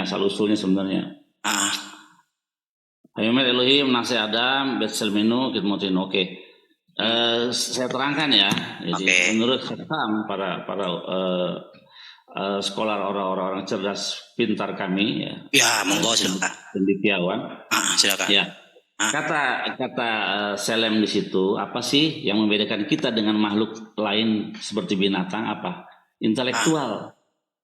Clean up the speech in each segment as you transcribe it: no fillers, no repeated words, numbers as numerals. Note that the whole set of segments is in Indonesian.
asal usulnya sebenarnya. Hayomet Elohim nase Adam bet selmenu kitmotin. Oke. Saya terangkan ya. Jadi menurut khatam para sekolah orang-orang cerdas pintar kami ya. Ya, monggo silakan. Cendekiawan. Silakan. Ya. Kata selem di situ apa sih yang membedakan kita dengan makhluk lain seperti binatang? Apa? Intelektual.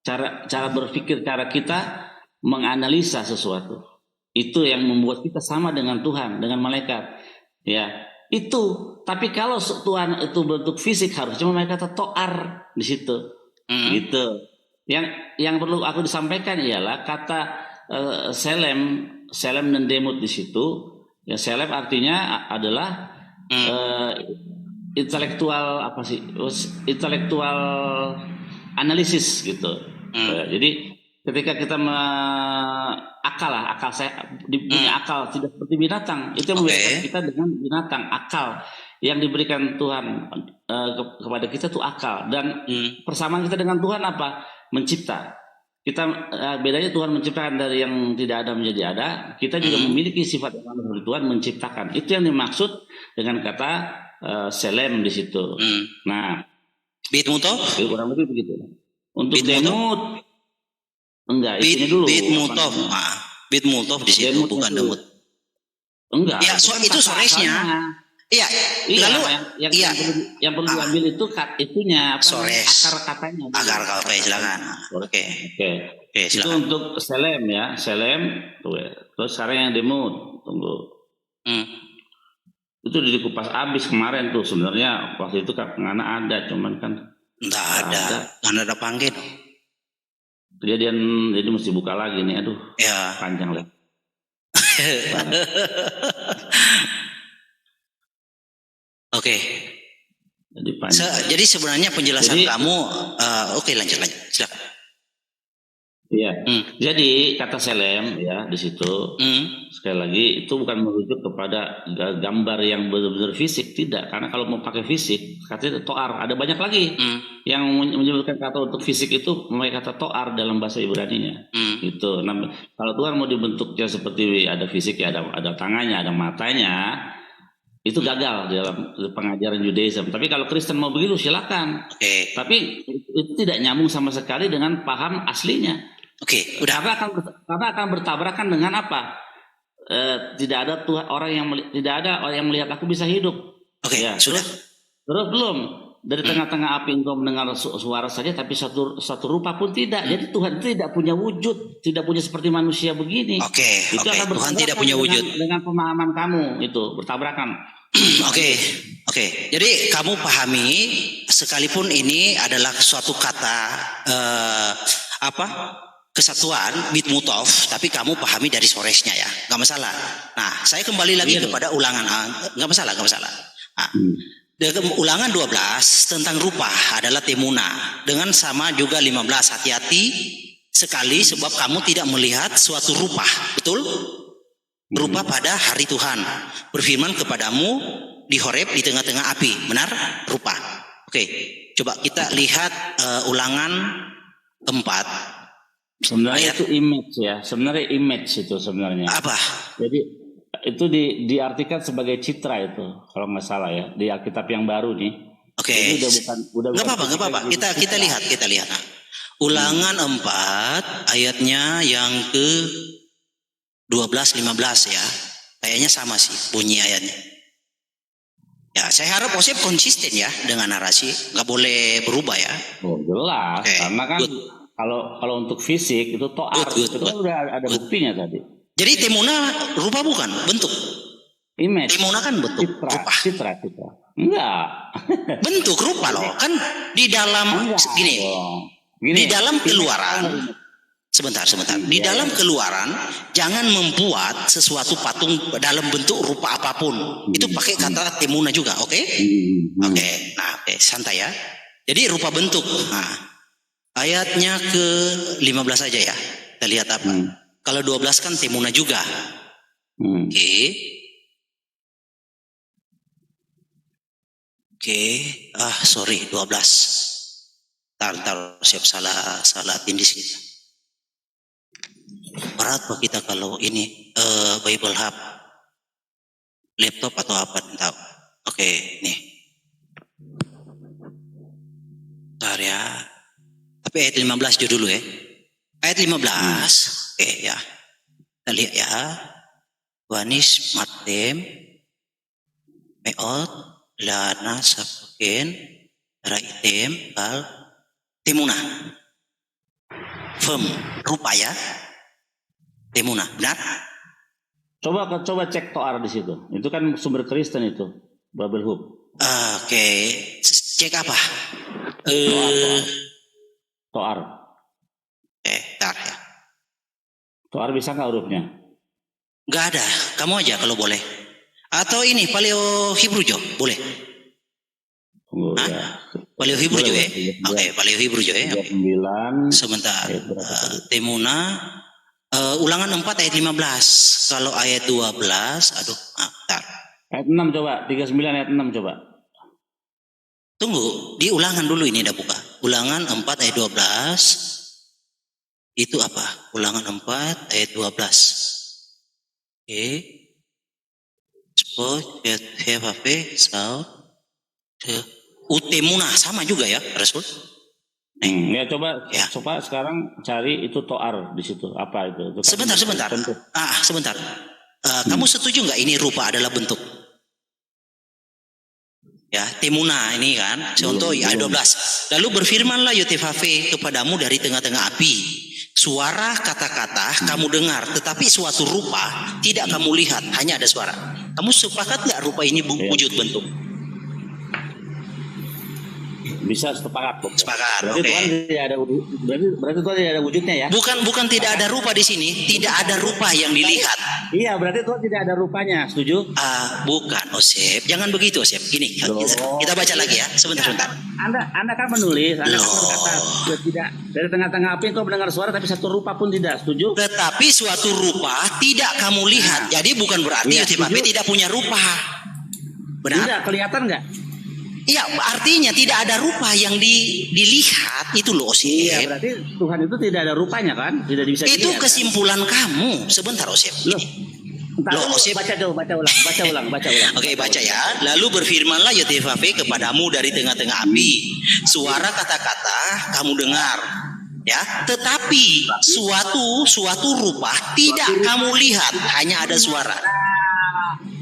Cara berpikir, cara kita menganalisa sesuatu. Itu yang membuat kita sama dengan Tuhan, dengan malaikat. Ya. Itu, tapi kalau Tuhan itu bentuk fisik harusnya mereka kata toar di situ, gitu. Yang perlu aku disampaikan ialah kata selem dan demut di situ. Ya selem artinya adalah intelektual apa sih? Intelektual analisis gitu. Jadi ketika kita akal saya punya akal tidak seperti binatang, itu yang membedakan kita dengan binatang. Akal yang diberikan Tuhan kepada kita itu akal, dan persamaan kita dengan Tuhan apa? Mencipta. Kita bedanya Tuhan menciptakan dari yang tidak ada menjadi ada. Kita juga memiliki sifat yang ada dari Tuhan menciptakan. Itu yang dimaksud dengan kata selem di situ. Nah, Bitmutof? Kurang lebih begitu. Untuk demut enggak, ini dulu. Bitmutof di situ bukan demut. Enggak. Ya, itu soresnya. Iya. Lalu yang perlu diambil itu itunya apa? Sores. Akar katanya. Akar katanya silakan. Oke, itu untuk selem ya, selem. Terus sekarang yang demut, tunggu. Itu dikupas habis kemarin tuh sebenarnya waktu itu kan anak ada, cuman kan enggak ada panggil. Jadi mesti buka lagi nih, aduh. Ya. Panjang lah. Oke. Jadi sebenarnya penjelasan kamu lanjut silakan. Iya. Jadi kata selem ya di situ sekali lagi itu bukan merujuk kepada gambar yang benar-benar fisik, tidak, karena kalau mau pakai fisik katanya toar, ada banyak lagi yang menyebutkan kata untuk fisik itu memakai kata toar dalam bahasa Ibrani-nya. Gitu. Nah, kalau Tuhan mau dibentuknya seperti ada fisik ya, ada tangannya, ada matanya, itu gagal dalam pengajaran Judaism. Tapi kalau Kristen mau begitu silakan. Tapi itu tidak nyambung sama sekali dengan paham aslinya. Karena akan bertabrakan dengan apa? Tidak ada Tuhan, tidak ada orang yang melihat aku bisa hidup. Terus belum dari tengah-tengah api engkau mendengar suara saja, tapi satu rupa pun tidak. Jadi Tuhan tidak punya wujud, tidak punya seperti manusia begini. Itu akan Tuhan tidak punya wujud dengan pemahaman kamu, itu bertabrakan. Jadi kamu pahami sekalipun ini adalah suatu kata kesatuan bitmutof, tapi kamu pahami dari soresnya ya, nggak masalah. Nah, saya kembali lagi kepada ulangan, nggak masalah. Nah, ulangan 12 tentang rupa adalah temuna, dengan sama juga 15 hati-hati sekali sebab kamu tidak melihat suatu rupa, betul? Rupa pada hari Tuhan berfirman kepadamu di Horeb di tengah-tengah api, benar? Rupa. Coba kita lihat ulangan 4. Sebenarnya itu image ya, sebenarnya image itu sebenarnya. Apa? Jadi itu diartikan sebagai citra itu, kalau nggak salah ya, di Alkitab yang baru nih. Nggak apa-apa. Kita lihat. Ulangan 4 ayatnya yang ke 12-15 ya, kayaknya sama sih bunyi ayatnya. Ya, saya harap Osep konsisten ya dengan narasi, nggak boleh berubah ya. Oh jelas, karena kan kalau untuk fisik itu toar, itu kan udah ada buktinya tadi. Jadi temuna rupa bukan bentuk. Image. Temuna kan bentuk rupa. Citra. Enggak. Bentuk rupa loh, kan di dalam gini. Di dalam keluaran. Sebentar. Di dalam keluaran jangan membuat sesuatu patung dalam bentuk rupa apapun. Itu pakai kata temuna juga, oke? Nah, santai ya. Jadi rupa bentuk. Nah, ayatnya ke 15 aja ya. Kita lihat apa. Kalau 12 kan temuna juga. Sorry 12. Ntar siap salah tindis gitu. berat bagi kita kalau ini Bible Hub, laptop atau apa, tahu. Oke, nih. Bentar ya. Tapi ayat 15 dulu ya. Ayat 15. Oke ya. Kita lihat ya. Wanis matem meot lana sapuken raitem kal temuna. Fem rupa ya. Temuna, benar? Coba cek Toar di situ. Itu kan sumber Kristen itu, Bible Hub. Oke, cek apa? Toar. Bentar ya. Toar bisa nggak hurufnya? Nggak ada, kamu aja kalau boleh. Atau ini Paleo Hebrew Jo, boleh? Ya. Paleo Hebrew Jo ya? Oke, Paleo Hebrew Jo ya? 39. Sebentar. Temuna. Ulangan 4 ayat 15. Kalau ayat 12, bentar. Ayat 6 coba, 39 ayat 6 coba. Tunggu, di ulangan dulu ini udah buka. Ulangan 4 ayat 12. Itu apa? Ulangan 4 ayat 12. Oke. Spot, HVP, Saud, Utemuna, sama juga ya, Rasul? Ya coba sekarang cari itu Toar di situ. Apa itu? Itu kan sebentar. Sebentar. Kamu setuju nggak ini rupa adalah bentuk? Ya, temuna ini kan. Contoh ayat 12. Lalu berfirmanlah Yotefafe kepadamu dari tengah-tengah api. Suara kata-kata kamu dengar, tetapi suatu rupa tidak kamu lihat, hanya ada suara. Kamu sepakat nggak rupa ini wujud bentuk? Bisa sepakat. Sepakat. Berarti Tuhan tidak ada berarti Tuhan tidak ada wujudnya ya? Bukan tidak ada rupa di sini, tidak ada rupa yang dilihat. Iya, berarti Tuhan tidak ada rupanya, setuju? Bukan, Osep. Jangan begitu, Osep. Gini, kita baca lagi ya. Sebentar. Anda kan menulis, Anda kan berkata tidak dari tengah-tengah api kau mendengar suara tapi satu rupa pun tidak, setuju? Tetapi suatu rupa tidak kamu lihat. Jadi bukan berarti Yotefafe tidak punya rupa. Benar? Tidak, kelihatan nggak? Iya, artinya tidak ada rupa yang dilihat itu loh, Osep. Iya, berarti Tuhan itu tidak ada rupanya kan? Tidak bisa dilihat. Itu kesimpulan kamu. Sebentar, Osep. Osep. Baca ulang. Oke, baca ya. Lalu berfirmanlah Yotefafe kepadamu dari tengah-tengah api. Suara kata-kata kamu dengar. Ya, tetapi suatu rupa tidak kamu lihat, hanya ada suara.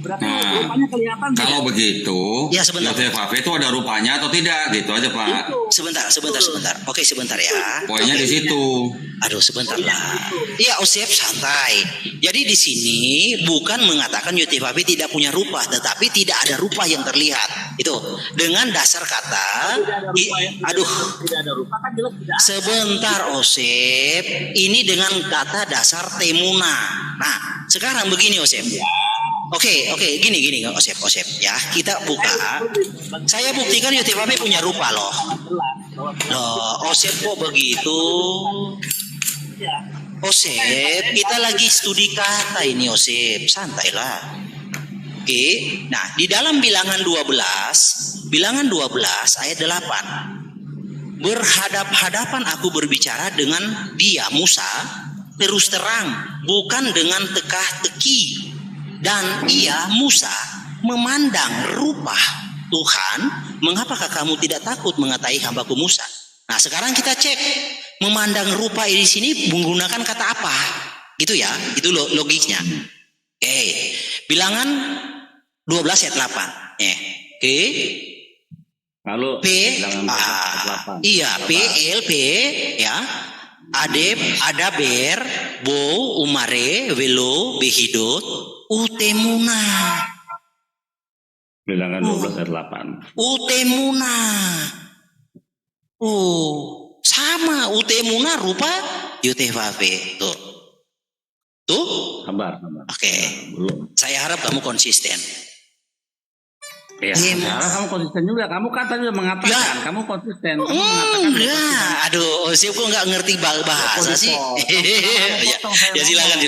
Berarti rupanya kelihatan. Kalau begitu, ya sebentar. Yotefafe itu ada rupanya atau tidak? Gitu aja, Pak. Sebentar. Oke, sebentar ya. Poinnya di situ. Aduh, sebentar lah. Iya, Osep, santai. Jadi di sini bukan mengatakan Yotefafe tidak punya rupa, tetapi tidak ada rupa yang terlihat. Itu dengan dasar kata. Tidak ada rupa kan jelas tidak. Sebentar, Osep. Ini dengan kata dasar temuna. Nah, sekarang begini, Osep. Oke, gini Osep ya, kita buka. Saya buktikan Yotefafe punya rupa loh. Osep kok begitu? Osep, kita lagi studi kata ini, Osep, santailah. Oke, nah di dalam bilangan 12 ayat 8. Berhadap-hadapan aku berbicara dengan dia Musa terus terang, bukan dengan teka-teki. Dan ia Musa memandang rupa Tuhan. Mengapakah kamu tidak takut mengatai hambaku Musa? Nah, sekarang kita cek memandang rupa di sini menggunakan kata apa? Gitu ya, itu logiknya. Oke, bilangan 12 ayat 8. Oke. Lalu PLP ya. Adep, adaber, bo, umare, velo, behidot, utemuna. Bilangan 12 ayat 8. Utemuna. Sama utemuna rupa Yotefafe. Tuh. Sabar. Oke. Saya harap kamu konsisten. Ya, sekarang kamu konsisten juga. Kamu kan tadi mengatakan, kamu konsisten. Kamu mengatakan aduh, saya kok nggak ngerti bahasa sih. Ya silakan,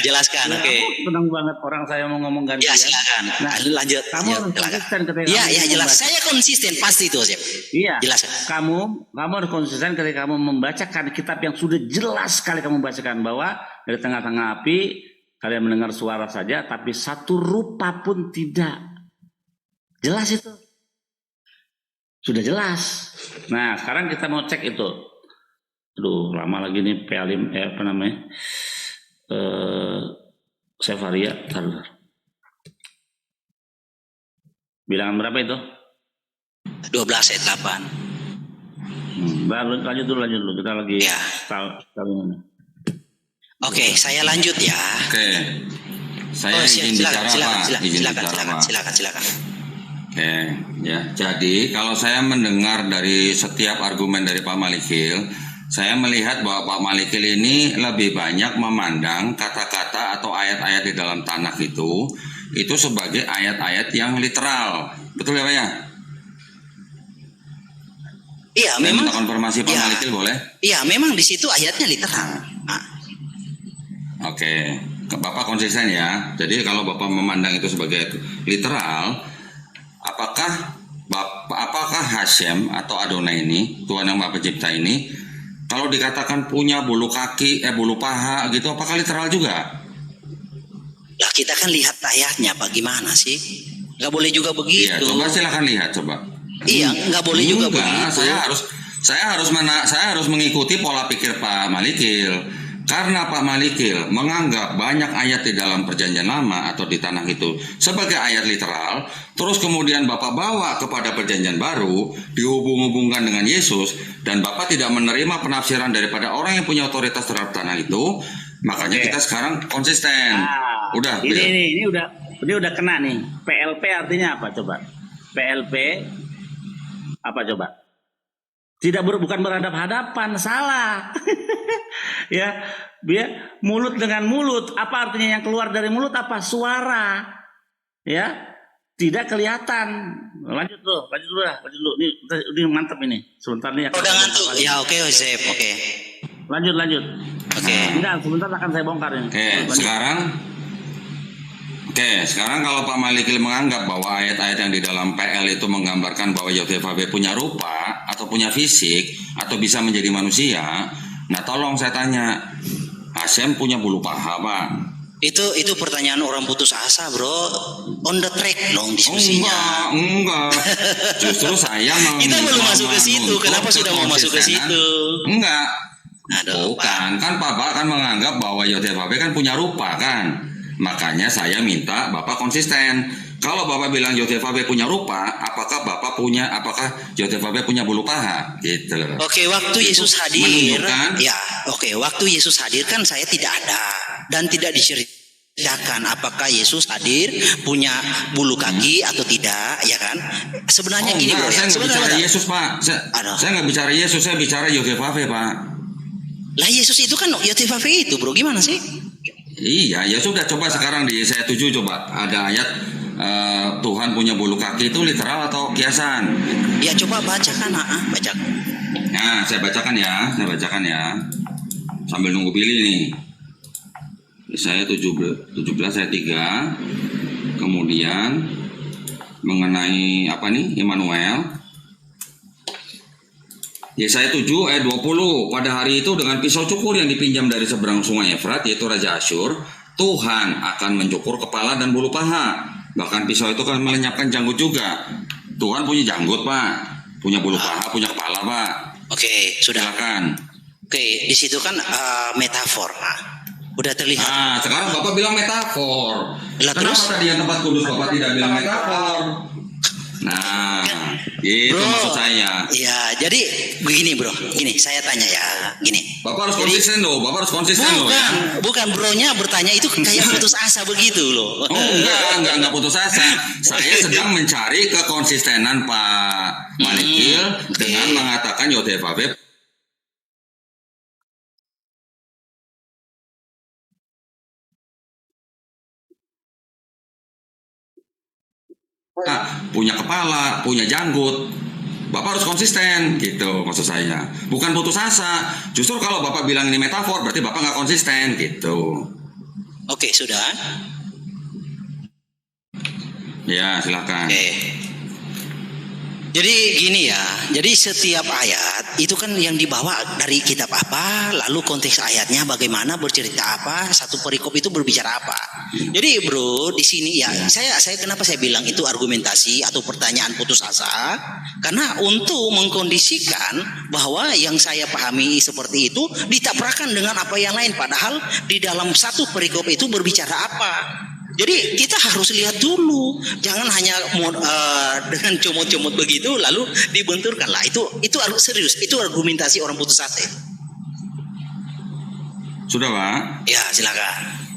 jelaskan. Ya, Oke. Senang banget orang saya mau ngomong ganti. Ya silakan. Nah, lanjut. Kamu harus konsisten ketika. Ya jelas. Saya konsisten pasti itu, Chef. Iya. Jelaskan. Kamu harus konsisten ketika kamu membacakan kitab yang sudah jelas sekali kamu bacakan bahwa dari tengah-tengah api kalian mendengar suara saja, tapi satu rupa pun tidak. Jelas itu. Sudah jelas. Nah, sekarang kita mau cek itu. Aduh, lama lagi nih P5 apa namanya? Sefaria. Bilangan berapa itu? 12 ayat 8. Lanjut dulu. Kita lagi ya. Oke, saya lanjut ya. Oke. Saya izin bicara, Pak. Silakan. Oke, ya. Jadi kalau saya mendengar dari setiap argumen dari Pak Malikil, saya melihat bahwa Pak Malikil ini lebih banyak memandang kata-kata atau ayat-ayat di dalam Tanakh itu sebagai ayat-ayat yang literal. Betul ya, Pak ya? Iya, saya memang. Minta konfirmasi Pak Malikil boleh? Iya, memang di situ ayatnya literal. Oke, Bapak konsisten ya. Jadi kalau Bapak memandang itu sebagai literal, apakah Hashem atau Adonai ini, Tuhan yang Maha Pencipta ini, kalau dikatakan punya bulu paha gitu, apakah literal juga? Ya kita kan lihat ayatnya, Pak, gimana sih? Nggak boleh juga begitu. Iya, coba silakan lihat, coba. Iya, nggak boleh juga begitu. Saya harus mengikuti pola pikir Pak Malikil. Karena Pak Malikil menganggap banyak ayat di dalam Perjanjian Lama atau di Tanakh itu sebagai ayat literal, terus kemudian Bapak bawa kepada Perjanjian Baru, dihubung-hubungkan dengan Yesus, dan Bapak tidak menerima penafsiran daripada orang yang punya otoritas terhadap Tanakh itu, makanya kita sekarang konsisten. Ini udah kena nih. PLP artinya apa coba? PLP apa coba? Bukan berhadap-hadapan, salah. Ya, biar mulut dengan mulut. Apa artinya yang keluar dari mulut apa? Suara. Ya, tidak kelihatan. Lanjut dulu. Ini mantap ini. Sebentar nih. Udah ngantuk. Ya oke, Chef. Oke. Lanjut. Oke. Enggak, sebentar akan saya bongkar ini. Sekarang kalau Pak Malikil menganggap bahwa ayat-ayat yang di dalam PL itu menggambarkan bahwa YHWH punya rupa atau punya fisik atau bisa menjadi manusia, nah tolong saya tanya, Hashem punya bulu paha, Pak? Itu pertanyaan orang putus asa, Bro. On the track dong diskusinya. Enggak. Justru saya kita belum masuk ke situ. Kenapa sudah mau masuk ke situ? Enggak. Aduh, bukan. Kan Bapak kan menganggap bahwa YHWH kan punya rupa kan? Makanya saya minta Bapak konsisten. Kalau Bapak bilang YHWH punya rupa, apakah YHWH punya bulu paha? Gitu. Oke, waktu Yesus hadir, waktu Yesus hadir kan saya tidak ada dan tidak diceritakan apakah Yesus hadir punya bulu kaki atau tidak, ya kan? Sebenarnya gini, Bro. Saya nggak bicara Yesus, Pak. Saya nggak bicara Yesus, saya bicara YHWH, Pak. Lah Yesus itu kan YHWH itu, Bro. Gimana sih? Iya, ya sudah, coba sekarang di Yesaya 7 coba ada ayat Tuhan punya bulu kaki itu literal atau kiasan? Ya coba bacakan, bacakan. Nah, saya bacakan ya. Sambil nunggu pilih nih. Yesaya 17 ayat 3. Kemudian mengenai apa nih? Immanuel. Yesaya 7 ayat 20, pada hari itu dengan pisau cukur yang dipinjam dari seberang sungai Efrat, yaitu Raja Asyur, Tuhan akan mencukur kepala dan bulu paha. Bahkan pisau itu kan melenyapkan janggut juga. Tuhan punya janggut, Pak. Punya bulu paha, punya kepala, Pak. Oke, sudah. Silakan. Oke, di situ kan metafor, Pak. Udah terlihat. Nah, sekarang Bapak bilang metafor. Kenapa tadi yang tempat kudus Bapak tidak bilang metafor? Nah, itu maksud saya. Ya, jadi begini, Bro. Gini, saya tanya ya. Gini. Bapak harus konsisten loh. Ya. Bukan bronya bertanya itu kayak putus asa begitu loh. Oh, enggak putus asa. Saya sedang mencari kekonsistenan Pak Malikil dengan mengatakan YHWH punya kepala, punya janggut. Bapak harus konsisten gitu maksud saya. Bukan putus asa. Justru kalau Bapak bilang ini metafor berarti Bapak nggak konsisten gitu. Oke, sudah. Ya, silakan. Oke. Jadi gini ya, jadi setiap ayat itu kan yang dibawa dari kitab apa, lalu konteks ayatnya bagaimana, bercerita apa, satu perikop itu berbicara apa. Jadi bro, di sini ya, saya kenapa saya bilang itu argumentasi atau pertanyaan putus asa? Karena untuk mengkondisikan bahwa yang saya pahami seperti itu ditabrakan dengan apa yang lain, padahal di dalam satu perikop itu berbicara apa. Jadi kita harus lihat dulu, jangan hanya dengan comot-comot begitu lalu dibenturkan lah. Itu harus serius, itu argumentasi orang putus asa. Sudah Pak? Ya silakan.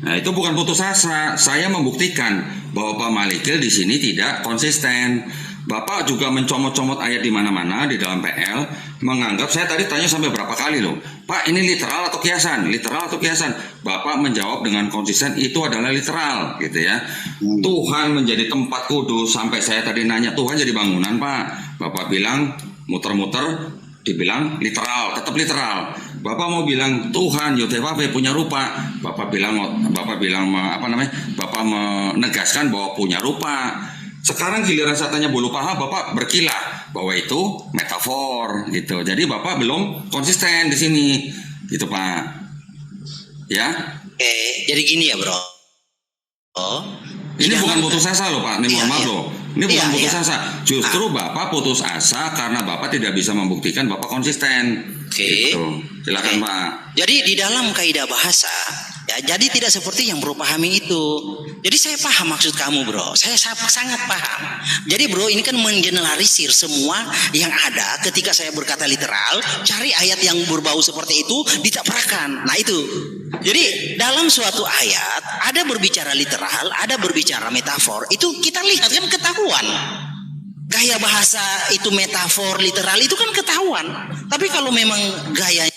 Nah itu bukan putus asa, saya membuktikan bahwa Pak Malikil di sini tidak konsisten. Bapak juga mencomot-comot ayat di mana-mana di dalam PL, menganggap saya tadi tanya sampai berapa kali loh, Pak ini literal atau kiasan, literal atau kiasan. Bapak menjawab dengan konsisten itu adalah literal, gitu ya. Tuhan menjadi tempat kudus, sampai saya tadi nanya Tuhan jadi bangunan Pak. Bapak bilang muter-muter, dibilang literal, tetap literal. Bapak mau bilang Tuhan Yotevave punya rupa, Bapak bilang Bapak menegaskan bahwa punya rupa. Sekarang giliran saya tanya bulu paha, Bapak berkilah bahwa itu metafor gitu. Jadi Bapak belum konsisten di sini, gitu Pak. Ya? Jadi gini ya bro. Ini bukan putus asa loh Pak. Ini mohon maaf loh. Ini bukan putus asa. Justru Bapak putus asa karena Bapak tidak bisa membuktikan Bapak konsisten. Gitu. Silakan Pak. Jadi di dalam kaidah bahasa, ya jadi tidak seperti yang bro pahami itu. Jadi saya paham maksud kamu bro, saya sangat paham. Jadi bro ini kan menggeneralisir semua yang ada. Ketika saya berkata literal, cari ayat yang berbau seperti itu, ditabrakan. Nah itu. Jadi dalam suatu ayat ada berbicara literal, ada berbicara metafor. Itu kita lihat kan ketahuan. Gaya bahasa itu metafor, literal itu kan ketahuan. Tapi kalau memang gaya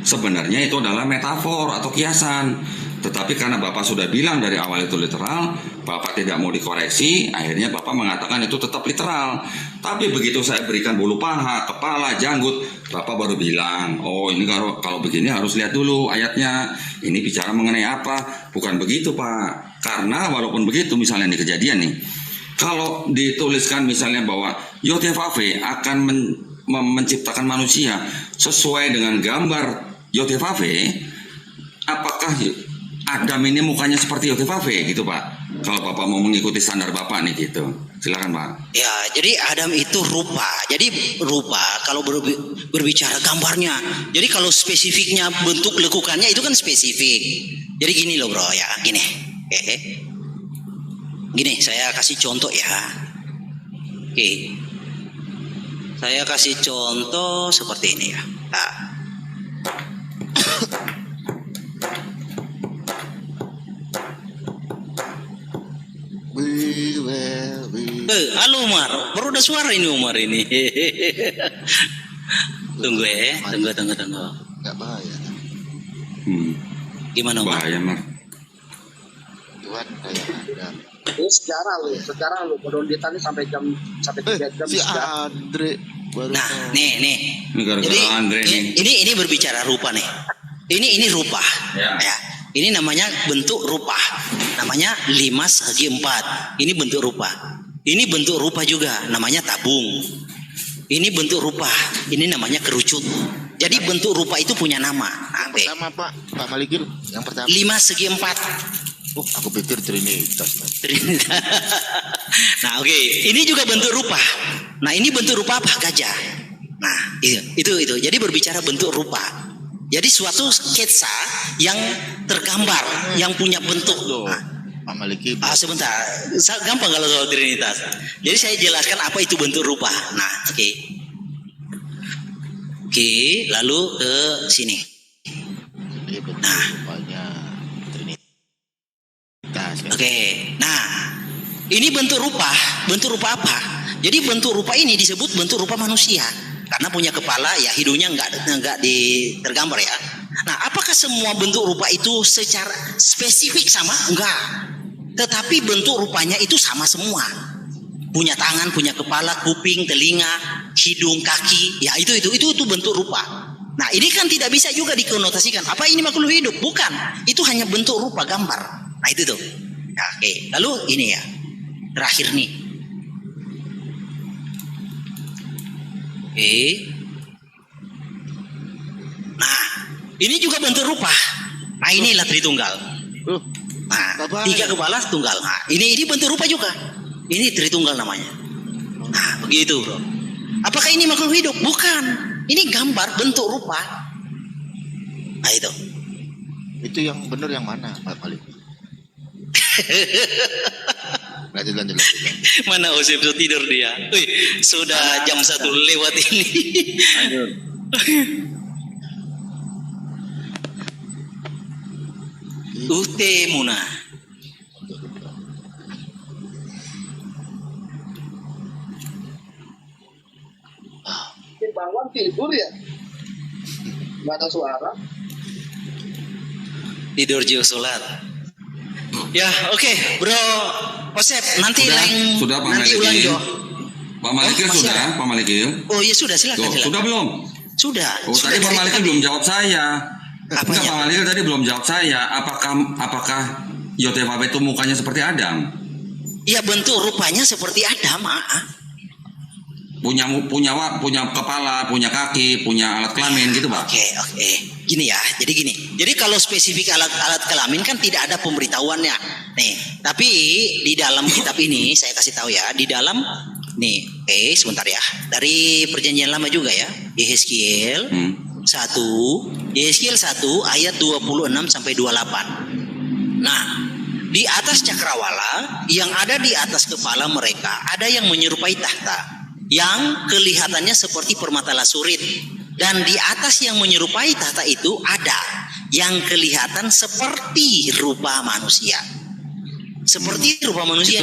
sebenarnya itu adalah metafor atau kiasan. Tetapi karena Bapak sudah bilang dari awal itu literal, Bapak tidak mau dikoreksi, akhirnya Bapak mengatakan itu tetap literal. Tapi begitu saya berikan bulu paha, kepala, janggut, Bapak baru bilang, oh ini kalau begini harus lihat dulu ayatnya, ini bicara mengenai apa. Bukan begitu Pak. Karena walaupun begitu misalnya di kejadian nih, kalau dituliskan misalnya bahwa Yotevave akan menciptakan manusia sesuai dengan gambar Yotevave, apakah Adam ini mukanya seperti Yotevave gitu Pak? Kalau Bapak mau mengikuti standar Bapak nih gitu, silakan Pak. Ya, jadi Adam itu rupa. Jadi rupa kalau berbicara gambarnya. Jadi kalau spesifiknya bentuk lekukannya itu kan spesifik. Jadi gini loh bro ya, gini. Gini, saya kasih contoh ya. Oke. Saya kasih contoh seperti ini ya. Nah. Halo Umar, baru ada suara ini Umar ini. Tunggu ya, tunggu. Gak bahaya. Gimana Umar? Bahaya Mar. Tuhan kayak ada. Ini sejarah lu Kodonditan ini sampai 3 jam. Si Andre baru. Nah, nih. Ini gara-gara Andre nih. Ini berbicara rupa nih. Ini rupa. Ya. Ini namanya bentuk rupa. Namanya 5/4. Ini bentuk rupa. Ini bentuk rupa juga. Namanya tabung. Ini bentuk rupa. Ini namanya kerucut. Jadi bentuk rupa itu punya nama. Yang pertama Pak Malikil. Yang pertama. 5/4. Oh, aku pikir Trinitas. Trinitas. Nah, oke. Ini juga bentuk rupa. Nah, ini bentuk rupa apa? Gajah. Nah, itu. Jadi berbicara bentuk rupa. Jadi suatu sketsa yang tergambar, yang punya bentuk. Pak Maliki. Sebentar. Gampang kalau soal Trinitas. Jadi saya jelaskan apa itu bentuk rupa. Nah, oke. Oke, lalu ke sini. Nah, oke. Nah, ini bentuk rupa. Bentuk rupa apa? Jadi bentuk rupa ini disebut bentuk rupa manusia karena punya kepala, ya hidungnya enggak tergambar ya. Nah, apakah semua bentuk rupa itu secara spesifik sama? Enggak. Tetapi bentuk rupanya itu sama semua. Punya tangan, punya kepala, kuping, telinga, hidung, kaki. Ya itu bentuk rupa. Nah, ini kan tidak bisa juga dikonotasikan. Apa ini makhluk hidup? Bukan. Itu hanya bentuk rupa gambar. Nah, itu tuh. Nah, oke. Lalu ini ya. Terakhir nih. Oke. Nah, ini juga bentuk rupa. Nah, inilah Tritunggal. Nah, 3 kepala tunggal. Nah, ini bentuk rupa juga. Ini Tritunggal namanya. Nah, begitu, bro. Apakah ini makhluk hidup? Bukan. Ini gambar bentuk rupa. Nah, itu. Itu yang benar yang mana, Pak Maliki? Lanjut. Mana Osip tidur dia? Wih, sudah jam 1 lewat ini. Lanjut. Muna. Bangun tidur ya, nggak ada suara. Tidur jauh sholat. Ya, oke, bro. Osep, nanti sudah Pak nanti ulang Maliki. Jo. Pak Maliki sudah, Pak Maliki. Oh iya sudah, silakan. Sudah belum? Sudah. Oh, tadi Pak Maliki belum jawab saya. Apanya? Pak Maliki tadi belum jawab saya. Apakah Yotevave itu mukanya seperti Adam? Iya, bentuk rupanya seperti Adam. Punya kepala, punya kaki, punya alat kelamin gitu, Pak. Oke. Gini ya. Jadi gini. Jadi kalau spesifik alat kelamin kan tidak ada pemberitahuannya. Nih, tapi di dalam kitab ini saya kasih tahu ya, di dalam nih, sebentar ya. Dari Perjanjian Lama juga ya. Yehezkiel 1 ayat 26 sampai 28. Nah, di atas cakrawala yang ada di atas kepala mereka ada yang menyerupai tahta yang kelihatannya seperti permata lasurit, dan di atas yang menyerupai tahta itu ada yang kelihatan seperti rupa manusia. Seperti rupa manusia.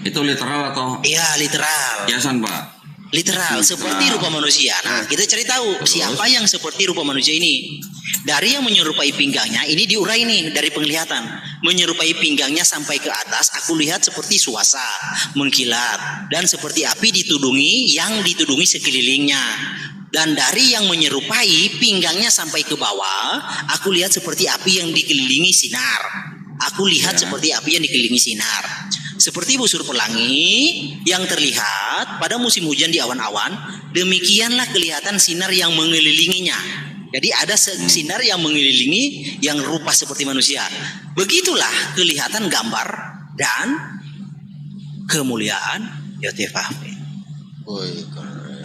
Itu literal atau? Iya, literal. Kiasan, Pak. Literal, seperti rupa manusia. Nah, kita cari tahu siapa yang seperti rupa manusia ini. Dari yang menyerupai pinggangnya, ini diurai nih dari penglihatan. Menyerupai pinggangnya sampai ke atas, aku lihat seperti suasa, mengkilat, dan seperti api yang ditudungi sekelilingnya. Dan dari yang menyerupai pinggangnya sampai ke bawah, aku lihat seperti api yang dikelilingi sinar. Aku lihat seperti api yang dikelilingi sinar. Seperti busur pelangi yang terlihat pada musim hujan di awan-awan, demikianlah kelihatan sinar yang mengelilinginya. Jadi ada sinar yang mengelilingi yang rupa seperti manusia. Begitulah kelihatan gambar dan kemuliaan Yotevave.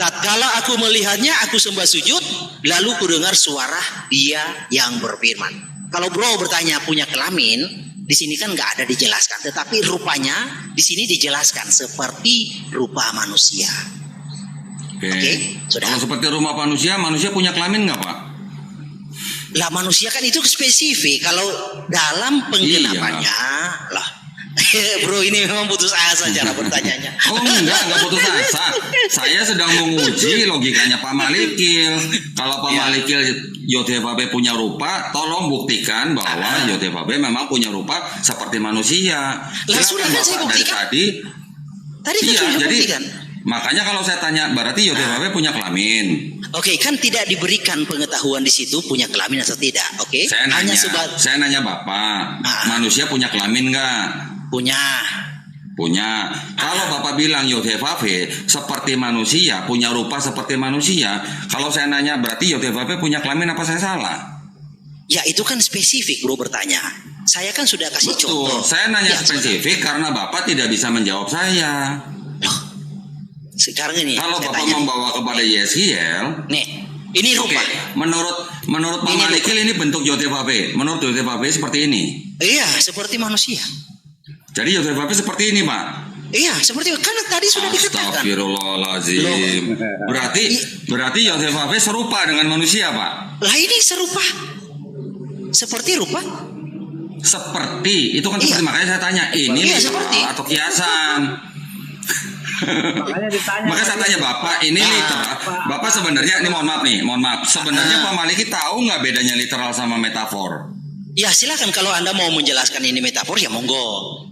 Tatkala aku melihatnya, aku sembah sujud, lalu kudengar suara dia yang berfirman. Kalau bro bertanya punya kelamin, di sini kan nggak ada dijelaskan, tetapi rupanya di sini dijelaskan seperti rupa manusia. Oke, sudah. Kalau seperti rupa manusia punya kelamin nggak, Pak? Lah manusia kan itu spesifik. Kalau dalam penggenapannya, lah, bro ini memang putus asa cara bertanyanya. Oh enggak putus asa. Saya sedang menguji logikanya Pak Malikil. Kalau Pak Malikil Yotevave punya rupa, tolong buktikan bahwa Yotevave memang punya rupa seperti manusia. Lah sudah kan saya buktikan. Tadi kan sudah buktikan. Makanya kalau saya tanya, berarti Yotevave punya kelamin. Oke, kan tidak diberikan pengetahuan di situ punya kelamin atau tidak. Oke. Saya nanya Bapak, manusia punya kelamin nggak? Punya. Kalau Bapak bilang Yotevave seperti manusia, punya rupa seperti manusia, kalau saya nanya berarti Yotevave punya kelamin, apa saya salah? Ya itu kan spesifik bro bertanya. Saya kan sudah kasih Betul, contoh. saya nanya Ya, spesifik karena Bapak tidak bisa menjawab saya. Loh, sekarang ini Kalau saya Bapak tanya. membawa kepada Yeskiel, Nih, ini oke, rupa. menurut Pak Ini Malikil ini bentuk Yotefabe. Menurut Yotefabe seperti ini. Iya, seperti manusia. Jadi Yotefabe seperti ini, Pak. Iya, seperti kan tadi sudah dikatakan. Astagfirullahaladzim. Berarti Yotefabe serupa dengan manusia, Pak. Lah ini serupa. Seperti rupa. Seperti itu kan seperti, Iya. makanya saya tanya ini Iya, literal seperti. atau kiasan. Makanya ditanya. Makanya saya tanya Bapak ini literal. Bapak sebenarnya ini mohon maaf. Sebenarnya Pak Maliki tahu nggak bedanya literal sama metafor? Ya silakan kalau Anda mau menjelaskan ini metafor ya monggo.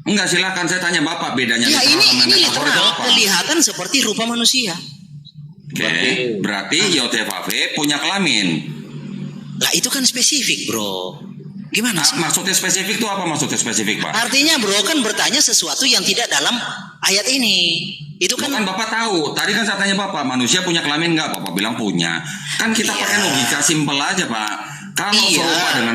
Enggak, silakan saya tanya Bapak bedanya Ya literal sama ini metafor itu literal apa? kelihatan seperti rupa manusia. Oke, berarti Yotefabe punya kelamin. Lah itu kan spesifik bro. Gimana sih? Maksudnya spesifik itu apa maksudnya spesifik, Pak? Artinya bro kan bertanya sesuatu yang tidak dalam ayat ini. Itu Kan kan Bapak tahu, tadi kan saya tanya Bapak, manusia punya kelamin nggak? Bapak bilang punya. Kan kita Iya. pakai logika simpel aja, Pak. Kalau Iya. serupa dengan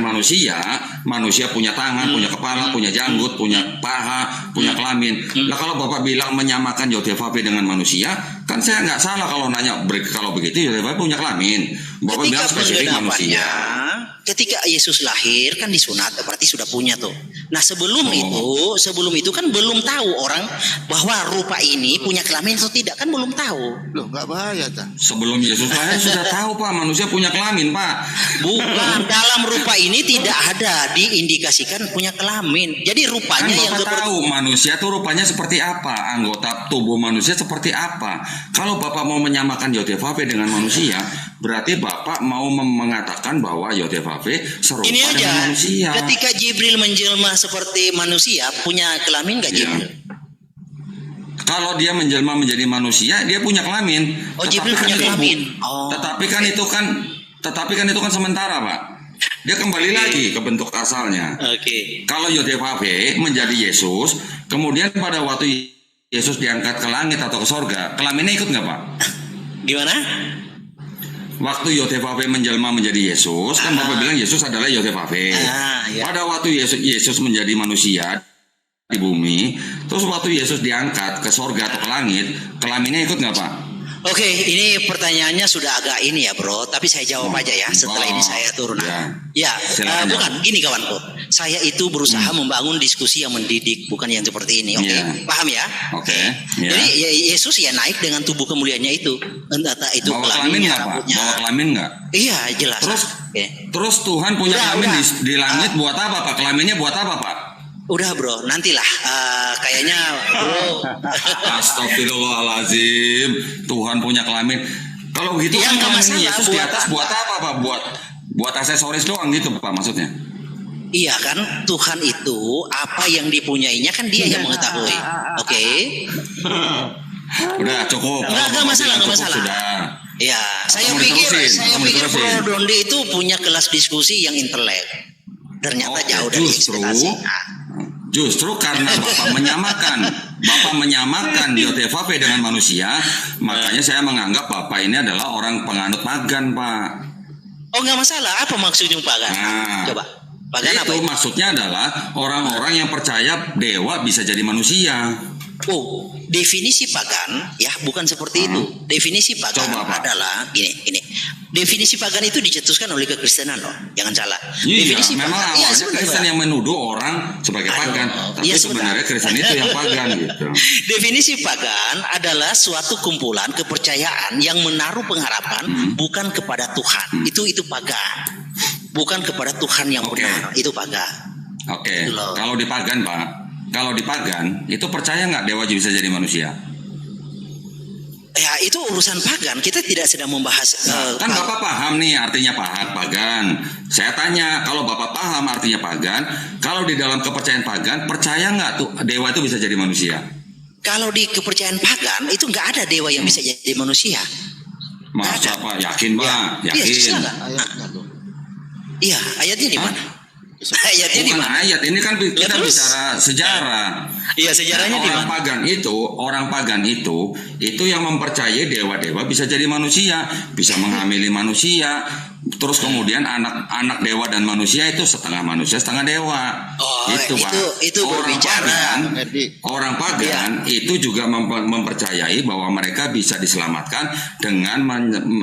manusia punya tangan, punya kepala, punya janggut, punya paha, punya kelamin. Lah kalau Bapak bilang menyamakan Yotefabe dengan manusia, kan saya nggak salah kalau nanya kalau begitu Yotefabe punya kelamin. Bapak bilang spesifik manusia. ketika Yesus lahir kan disunat berarti sudah punya tuh. Nah sebelum itu kan belum tahu orang bahwa rupa ini punya kelamin atau tidak kan belum tahu. Loh, nggak bahaya ta? Sebelum Yesus lahir sudah tahu, Pak, manusia punya kelamin, Pak. Bukan, dalam rupa ini tidak ada diindikasikan punya kelamin. Jadi Kan rupanya yang Bapak tahu manusia tuh rupanya seperti apa, anggota tubuh manusia seperti apa. Kalau Bapak mau menyamakan Yotefabe dengan manusia, berarti Bapak mau mengatakan bahwa Yotefabe serupa ini aja. dengan manusia. Ketika Jibril menjelma seperti manusia, punya kelamin nggak Jibril? Kalau dia menjelma menjadi manusia, dia punya kelamin. Oh, Jibril punya kelamin. Oh. Tetapi kan itu kan sementara, Pak. Dia kembali lagi ke bentuk asalnya. Oke. Kalau Yotefabe menjadi Yesus, kemudian pada waktu Yesus diangkat ke langit atau ke sorga, kelaminnya ikut nggak, Pak? Gimana? Waktu Yotefabe menjelma menjadi Yesus, kan Bapak bilang Yesus adalah Yotefabe. Ya. Pada waktu Yesus menjadi manusia di bumi, terus waktu Yesus diangkat ke sorga atau ke langit, kelaminnya ikut nggak, Pak? Oke, ini pertanyaannya sudah agak ini ya bro, tapi saya jawab aja ya setelah ini saya turun. Ya, bukan, gini kawanku, saya itu berusaha membangun diskusi yang mendidik, bukan yang seperti ini, oke? Paham ya? Oke. Jadi Yesus ya naik dengan tubuh kemuliaannya itu, entah itu bawa kelamin nggak, Pak? rambutnya. Bawa kelamin nggak? Iya, jelas. Terus Tuhan punya kelamin di langit buat apa, Pak? Kelaminnya buat apa, Pak? Udah bro, nantilah. Kayaknya bro. Astagfirullahaladzim, Tuhan punya kelamin. Kalau begitu Ya, kan nggak kelamin masalah, Yesus di atas buat apa, Pak? Buat aksesoris doang gitu, Pak, maksudnya? Iya kan, Tuhan itu apa yang dipunyainya kan dia yang mengetahui. Oke. Udah cukup. Nggak masalah, nggak masalah. Sudah. Ya, saya Kamu pikir diterusin. Bro Dondi itu punya kelas diskusi yang intelek. Ternyata jauh dari ekspektasi. Justru karena Bapak menyamakan Yotefabe dengan manusia, makanya saya menganggap Bapak ini adalah orang penganut pagan, Pak. Oh nggak masalah, apa maksudnya pagan? Coba, pagan apa itu? itu? Maksudnya adalah orang-orang yang percaya dewa bisa jadi manusia. Oh, definisi pagan ya bukan seperti itu. Definisi pagan adalah gini. Definisi pagan itu dicetuskan oleh kekristenan loh, jangan salah. Iya, Definisi memang pagan, awalnya Kristen yang menuduh orang sebagai pagan, tapi sebenarnya Kristen itu yang pagan gitu. Definisi pagan adalah suatu kumpulan kepercayaan yang menaruh pengharapan bukan kepada Tuhan. Itu pagan. Bukan kepada Tuhan yang benar, itu pagan. Oke. Kalau di pagan, Pak, kalau di pagan itu percaya nggak dewa bisa jadi manusia? Ya itu urusan pagan, kita tidak sedang membahas. Kan Bapak paham nih artinya pagan. Saya tanya, kalau Bapak paham artinya pagan, kalau di dalam kepercayaan pagan, percaya nggak tuh dewa itu bisa jadi manusia? Kalau di kepercayaan pagan itu nggak ada dewa yang bisa jadi manusia. Masa Pak? Yakin Pak? Yakin? Ayatnya tuh. Iya, ayatnya di mana? Ayatnya di Bukan mana? ayat, ini kan kita bicara sejarah. Iya, sejarahnya di orang mana? pagan itu yang mempercayai dewa-dewa bisa jadi manusia, bisa menghamili manusia. Terus kemudian anak dewa dan manusia itu setengah manusia setengah dewa. Oh, Pak. itu berbicara. Orang pagan itu juga mempercayai bahwa mereka bisa diselamatkan dengan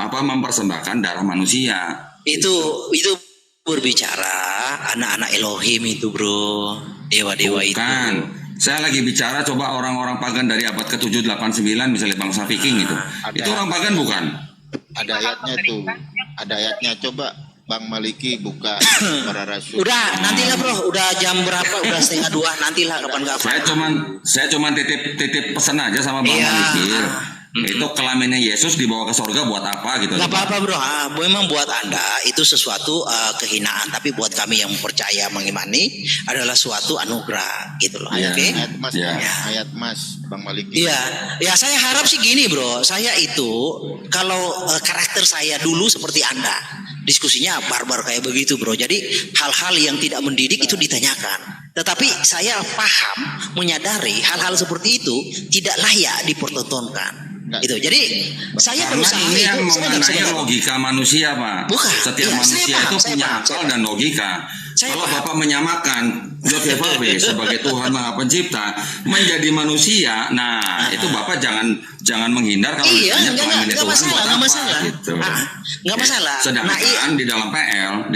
mempersembahkan darah manusia. Itu berbicara anak-anak Elohim itu, bro. Dewa-dewa itu. Saya lagi bicara coba orang-orang pagan dari abad ke-7, 8, 9 misalnya bangsa Viking itu. Itu orang pagan bukan? Ada ayatnya tuh. Ada ayatnya, coba Bang Maliki buka para rasul. Udah, nantilah bro. Udah jam berapa? Udah 1:30. Nantilah kapan-kapan. Saya cuman titip pesan aja sama Bang Maliki. Itu kelaminnya Yesus dibawa ke surga buat apa gitu? Gak apa-apa bro, memang buat Anda itu sesuatu kehinaan, tapi buat kami yang percaya mengimani adalah suatu anugerah gitu loh. Yeah. Oke? Ayat Mas Bang Maliki. Iya, saya harap sih gini bro, saya itu kalau karakter saya dulu seperti Anda, diskusinya barbar kayak begitu bro. Jadi hal-hal yang tidak mendidik itu ditanyakan. Tetapi saya paham, menyadari hal-hal seperti itu tidak layak dipertontonkan. Itu. Jadi saya berusaha ini yang itu mengenai logika manusia, Pak. Bukan. Setiap manusia itu punya akal dan logika. Kalau Bapak menyamakan Yahweh sebagai Tuhan Maha Pencipta menjadi manusia, nah itu Bapak jangan menghindar kalau ditanya kelaminnya Tuhan buat apa gitu. Nggak masalah. Sedangkan di dalam PL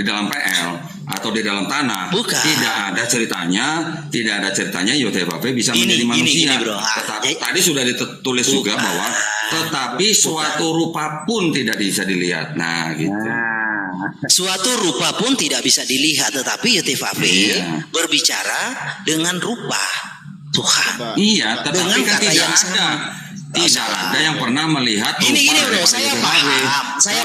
atau di dalam tanah tidak ada ceritanya Yahweh bisa menjadi manusia. Tadi sudah ditulis juga bahwa tetapi suatu rupa pun tidak bisa dilihat. Nah, gitu. Suatu rupa pun tidak bisa dilihat, tetapi Yahweh berbicara dengan rupa Tuhan. Iya, tetapi kan tidak ada. Tidak ada yang pernah melihat Gini bro, saya paham. Saya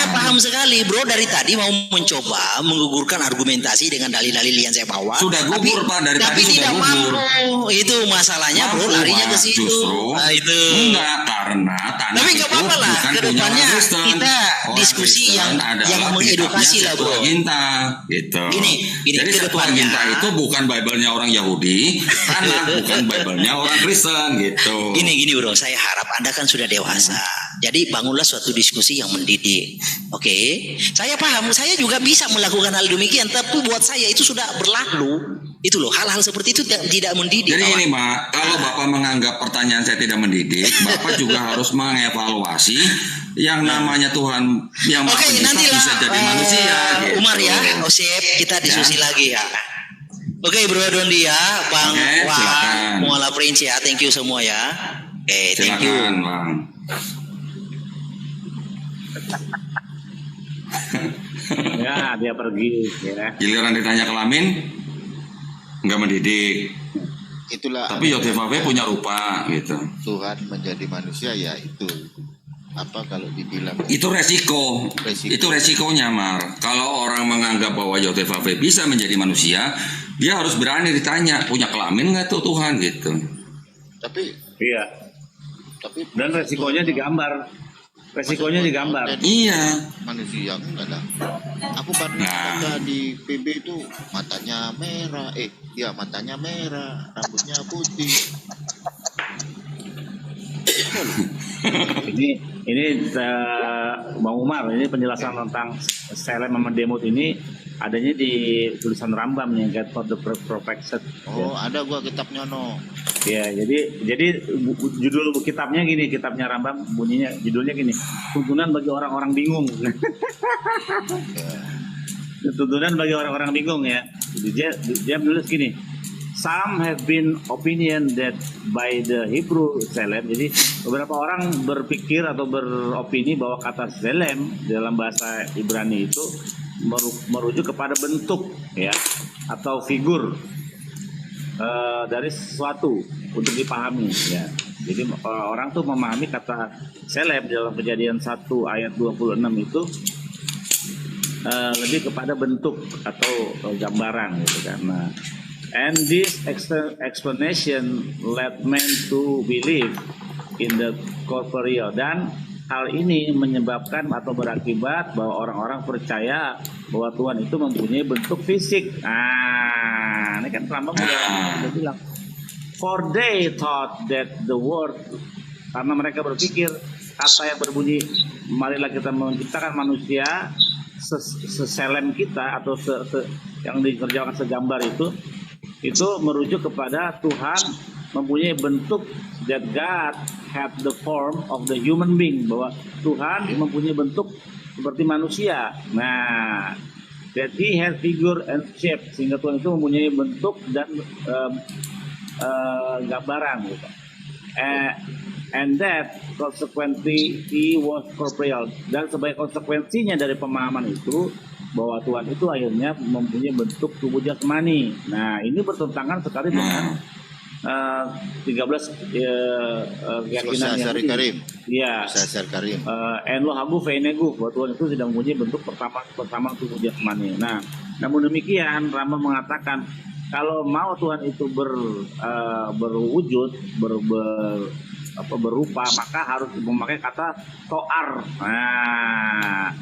paham sekali bro. Dari tadi mau mencoba menggugurkan argumentasi dengan dalil-dalil yang saya bawa. Sudah gugur Pak, dari tadi sudah gugur. Itu masalahnya bro, larinya ke situ. Itu enggak, karena tanah tapi nggak apa-apa lah, kedepannya kita diskusi yang mengedukasi lah bro. Gitu. Gini, jadi Septuaginta itu bukan Bible-nya orang Yahudi, tanah bukan Bible-nya orang Kristen. Gitu. Gini bro, saya harap Anda kan sudah dewasa. Jadi bangunlah suatu diskusi yang mendidik. Oke? Saya paham, saya juga bisa melakukan hal demikian, tapi buat saya itu sudah berlalu. Itu loh, hal-hal seperti itu tidak mendidik. Jadi ini Mak, kalau Bapak menganggap pertanyaan saya tidak mendidik, Bapak juga harus mengevaluasi yang namanya Tuhan yang Maha Pencipta bisa jadi manusia. Gitu. Umar ya, sip, kita diskusi lagi ya. Oke bro Dondi ya, Bang Wah, Muala Prince ya, thank you semua ya. Thank you. Bang. Ya, dia pergi ya. Giliran ditanya kelamin nggak mendidik. Itulah. Tapi Yahweh punya rupa gitu. Tuhan menjadi manusia ya itu. Apa kalau dibilang itu resiko. Itu resikonya Mar. Kalau orang menganggap bahwa Yahweh bisa menjadi manusia, dia harus berani ditanya punya kelamin nggak tuh Tuhan gitu. Tapi dan resikonya digambar. Iya. Manusia enggak ada. Aku baca di PB itu matanya merah. Matanya merah, rambutnya putih. Ini Bang Umar, ini penjelasan tentang Selem sama Demut ini adanya di tulisan Rambam nih, God for the Perfection. Ada gua kitabnya Ya, jadi judul kitabnya gini, kitabnya Rambam judulnya gini, tuntunan bagi orang-orang bingung. Tuntunan bagi orang-orang bingung ya. Dia menulis gini. Some have been opinion that by the Hebrew Selem. Jadi beberapa orang berpikir atau beropini bahwa kata Selem dalam bahasa Ibrani itu merujuk kepada bentuk ya atau figur dari sesuatu untuk dipahami ya. Jadi orang tuh memahami kata Selem dalam Kejadian 1 ayat 26 itu lebih kepada bentuk atau gambaran gitu kan. Nah, and this explanation led men to believe in the corporeal, dan hal ini menyebabkan atau berakibat bahwa orang-orang percaya bahwa Tuhan itu mempunyai bentuk fisik. Nah Ini kan Rambam udah bilang, for they thought that the word, karena mereka berpikir kata yang berbunyi, marilah kita menciptakan manusia seselem kita atau yang dikerjakan segambar itu merujuk kepada Tuhan mempunyai bentuk, that God had the form of the human being, bahwa Tuhan mempunyai bentuk seperti manusia. Nah, that he has figure and shape, sehingga Tuhan itu mempunyai bentuk dan gambaran gitu. And that consequently he was corporeal, dan sebagai konsekuensinya dari pemahaman itu bahwa Tuhan itu akhirnya mempunyai bentuk tubuh jasmani. Nah, ini bertentangan sekali dengan 13 keyakinan yang Karim. Iya. Karim. Enlo hagu feinegu, bahwa Tuhan itu tidak mempunyai bentuk pertama tubuh jasmani. Nah, namun demikian Rambam mengatakan kalau mau Tuhan itu berwujud, berupa, maka harus memakai kata toar. Nah,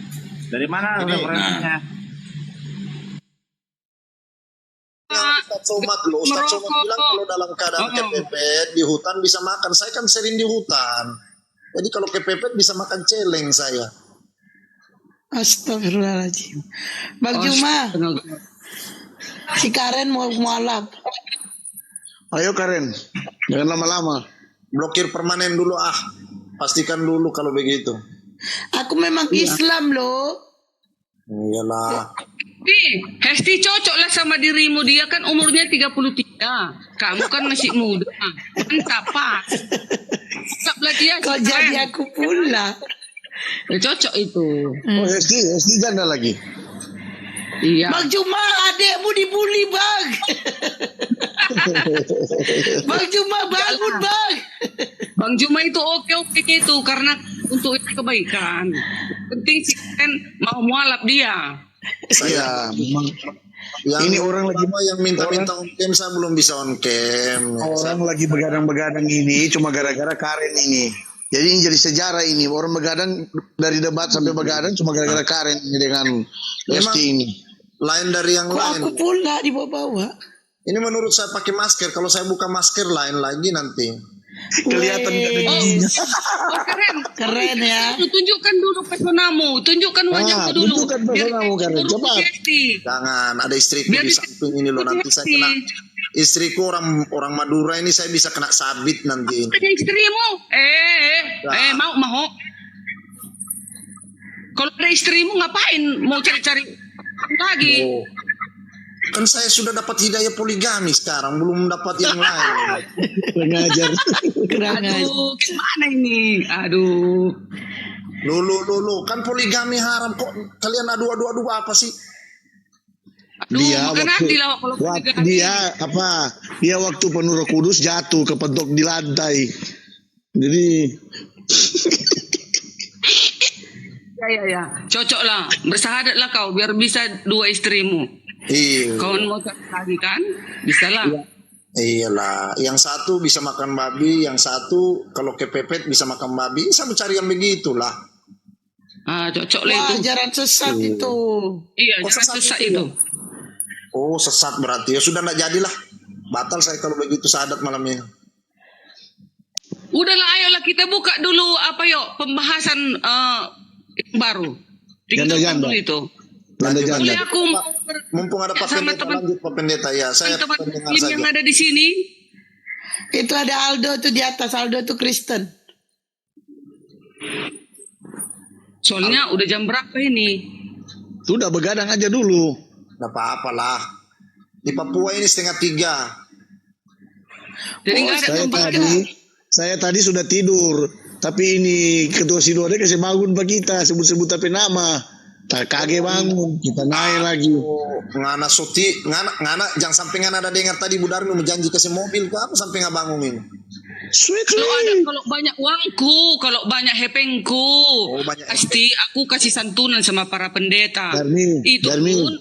dari mana referensinya? Ustaz Somad bilang kalau dalam keadaan kepepet di hutan bisa makan. Saya kan sering di hutan. Jadi kalau kepepet bisa makan celeng saya. Astagfirullahaladzim. Bang Juma, si Karen mau mualaf. Ayo Karen, jangan lama-lama. Blokir permanen dulu Pastikan dulu kalau begitu. Aku memang Islam loh. Iyalah. Hesti cocoklah sama dirimu, dia kan umurnya 33. Kamu kan masih muda. Mantap, Pak. Cakaplah dia. Kok jadi aku pula? Ya, cocok itu. Oh, Hesti janda lagi. Iya. Bang Juma, adekmu dibully, Bang. Bang Juma, bangun, Bang. Bang Juma itu oke itu karena untuk kebaikan. Penting sih kan mau mualaf dia. Saya ini orang lagi yang minta on cam, saya belum bisa on cam. Orang lagi begadang-begadang ini cuma gara-gara Karen ini. Jadi ini jadi sejarah ini. Orang begadang dari debat sampai begadang cuma gara-gara Karen ini dengan Hesti ini. Lain dari yang lain. Aku pula dibawa-bawa. Ini menurut saya pakai masker. Kalau saya buka masker lain lagi nanti. Kelihatan giginya. Keren ya. Tunjukkan dulu pesonamu, tunjukkan wajahmu dulu. Tunjukkan pesonamu Karen. Cepat. Jangan, ada istriku di samping ini loh, nanti saya kena. Istriku orang Madura ini, saya bisa kena sabit nanti. Ada istrimu? Mau. Kalau ada istrimu ngapain? Mau cari-cari lagi? Oh. Kan saya sudah dapat hidayah poligami sekarang, belum dapat yang lain. Pengajar. Aduh, gimana ini? Aduh. Lulu, kan poligami haram kok. Kalian adu apa sih? Aduh, dia waktu penuh Roh Kudus jatuh kepentok di lantai. Jadi ya. Cocoklah. Bersahadatlah kau biar bisa 2 istrimu. Iya. Kau mau cari lagi kan? Bisa lah. Iyalah, yang satu bisa makan babi, yang satu kalau kepepet bisa makan babi. Saya mencari yang begitulah. Cocok lah itu. Ajaran sesat itu. Iya, ajaran sesat itu. Oh, sesat berarti. Ya sudah enggak jadilah. Batal saya kalau begitu syahadat malam ini. Udahlah, ayolah kita buka dulu pembahasan baru. Tinggalkan dulu itu. Boleh aku mumpung ada Pak Pendeta, lanjut Pak Pendeta ya. Saya teman-teman yang ada di sini. Itu ada Aldo tuh di atas. Aldo tuh Kristen. Soalnya udah jam berapa ini? sudah begadang aja dulu. Nggak apa-apa lah. Di Papua ini 2:30. Jadi Saya tadi sudah tidur, tapi ini ketua Sidode kasih bangun Pak kita sebut-sebut tapi nama. Tak kaget bangun, kita naik lagi. Ngana suti, ngana jangan sampai ngana ada dengar tadi Bu Darmi menjanji kasih mobil ke apa sampai nggak bangun ini. Sweet. Kalau banyak uangku, kalau banyak hepengku, pasti aku kasih santunan sama para pendeta. Itu pun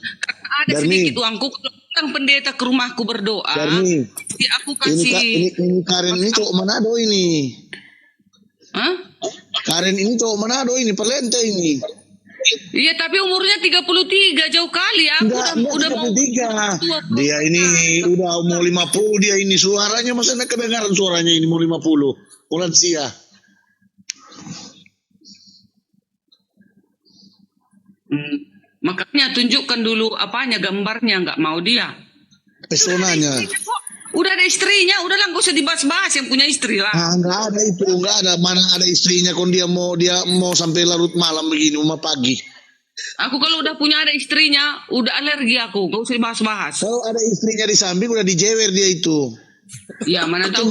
ada sedikit uangku. Kalau datang pendeta ke rumahku berdoa, pasti aku kasih. Ini Karen ini cowok Manado ini. Hah? Karen ini cowok Manado ini, Perlente ini. Iya, tapi umurnya 33, jauh kali. Aku udah mau 33. Dia ini udah mau 50 dia ini. Suaranya masa nak kedengaran suaranya ini mau 50. Lansia. Makanya tunjukkan dulu apanya, gambarnya, nggak mau dia. Pesonanya. Udah ada istrinya, udah lah, gak usah dibahas-bahas yang punya istri lah. Nggak ada itu, nggak ada. Mana ada istrinya kon dia mau sampai larut malam begini, mau pagi. Aku kalau udah punya ada istrinya, udah alergi aku, gak usah dibahas-bahas. Kalau ada istrinya di samping udah dijewer dia itu. Ya mana tahu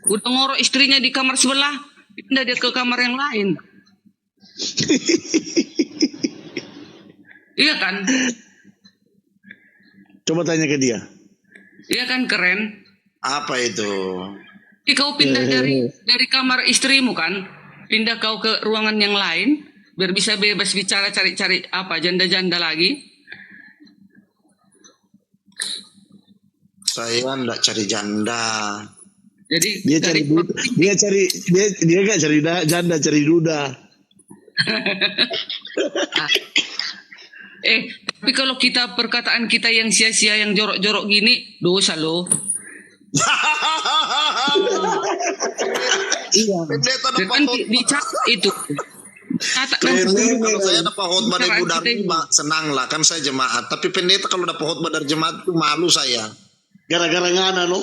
udah ngorok istrinya di kamar sebelah, pindah dia ke kamar yang lain. Iya kan? Coba tanya ke dia. Iya kan, keren. Apa itu? Kau pindah dari kamar istrimu kan, pindah kau ke ruangan yang lain, biar bisa bebas bicara, cari-cari apa janda-janda lagi. Saya enggak cari janda. Jadi dia nggak cari janda, cari duda. Tapi kalau kita perkataan kita yang sia-sia, yang jorok-jorok gini, dosa loh. Iya. Pendeta dapat dicat itu. Kalau saya dapat khotbah dari Bu Darmi, senang lah, kan saya jemaat. Tapi pendeta kalau dapat khotbah dari jemaat itu malu saya. Gara-gara ngana no.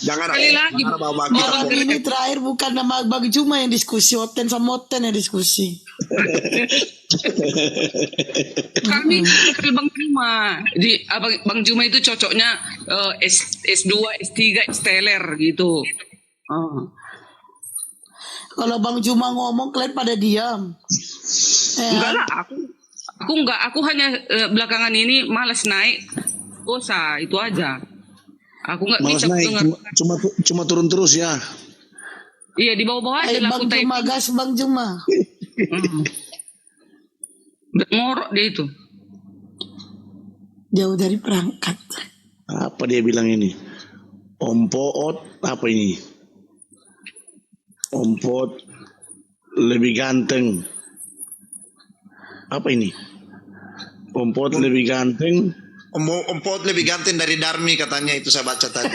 Jangan lagi. Ini terakhir bukan nama Bang Juma yang diskusi, Oten sama Oten yang diskusi. Kami Bang Juma. Jadi Bang Juma itu cocoknya S2, S3, Steller gitu. Kalau Bang Juma ngomong kalian pada diam. Enggak lah, aku hanya belakangan ini malas naik. Dosa itu aja. Aku nggak bisa naik, cuma turun terus ya. Iya, di bawah-bawah aja lah. Bang Juma gas, Bang Juma. Ngorok dia itu. Jauh dari perangkat. Apa dia bilang ini? Om Poot, apa ini? Om Poot lebih ganteng. Apa ini? Om Poot lebih ganteng. Om Poot lebih ganteng dari Darmi katanya, itu saya baca tadi.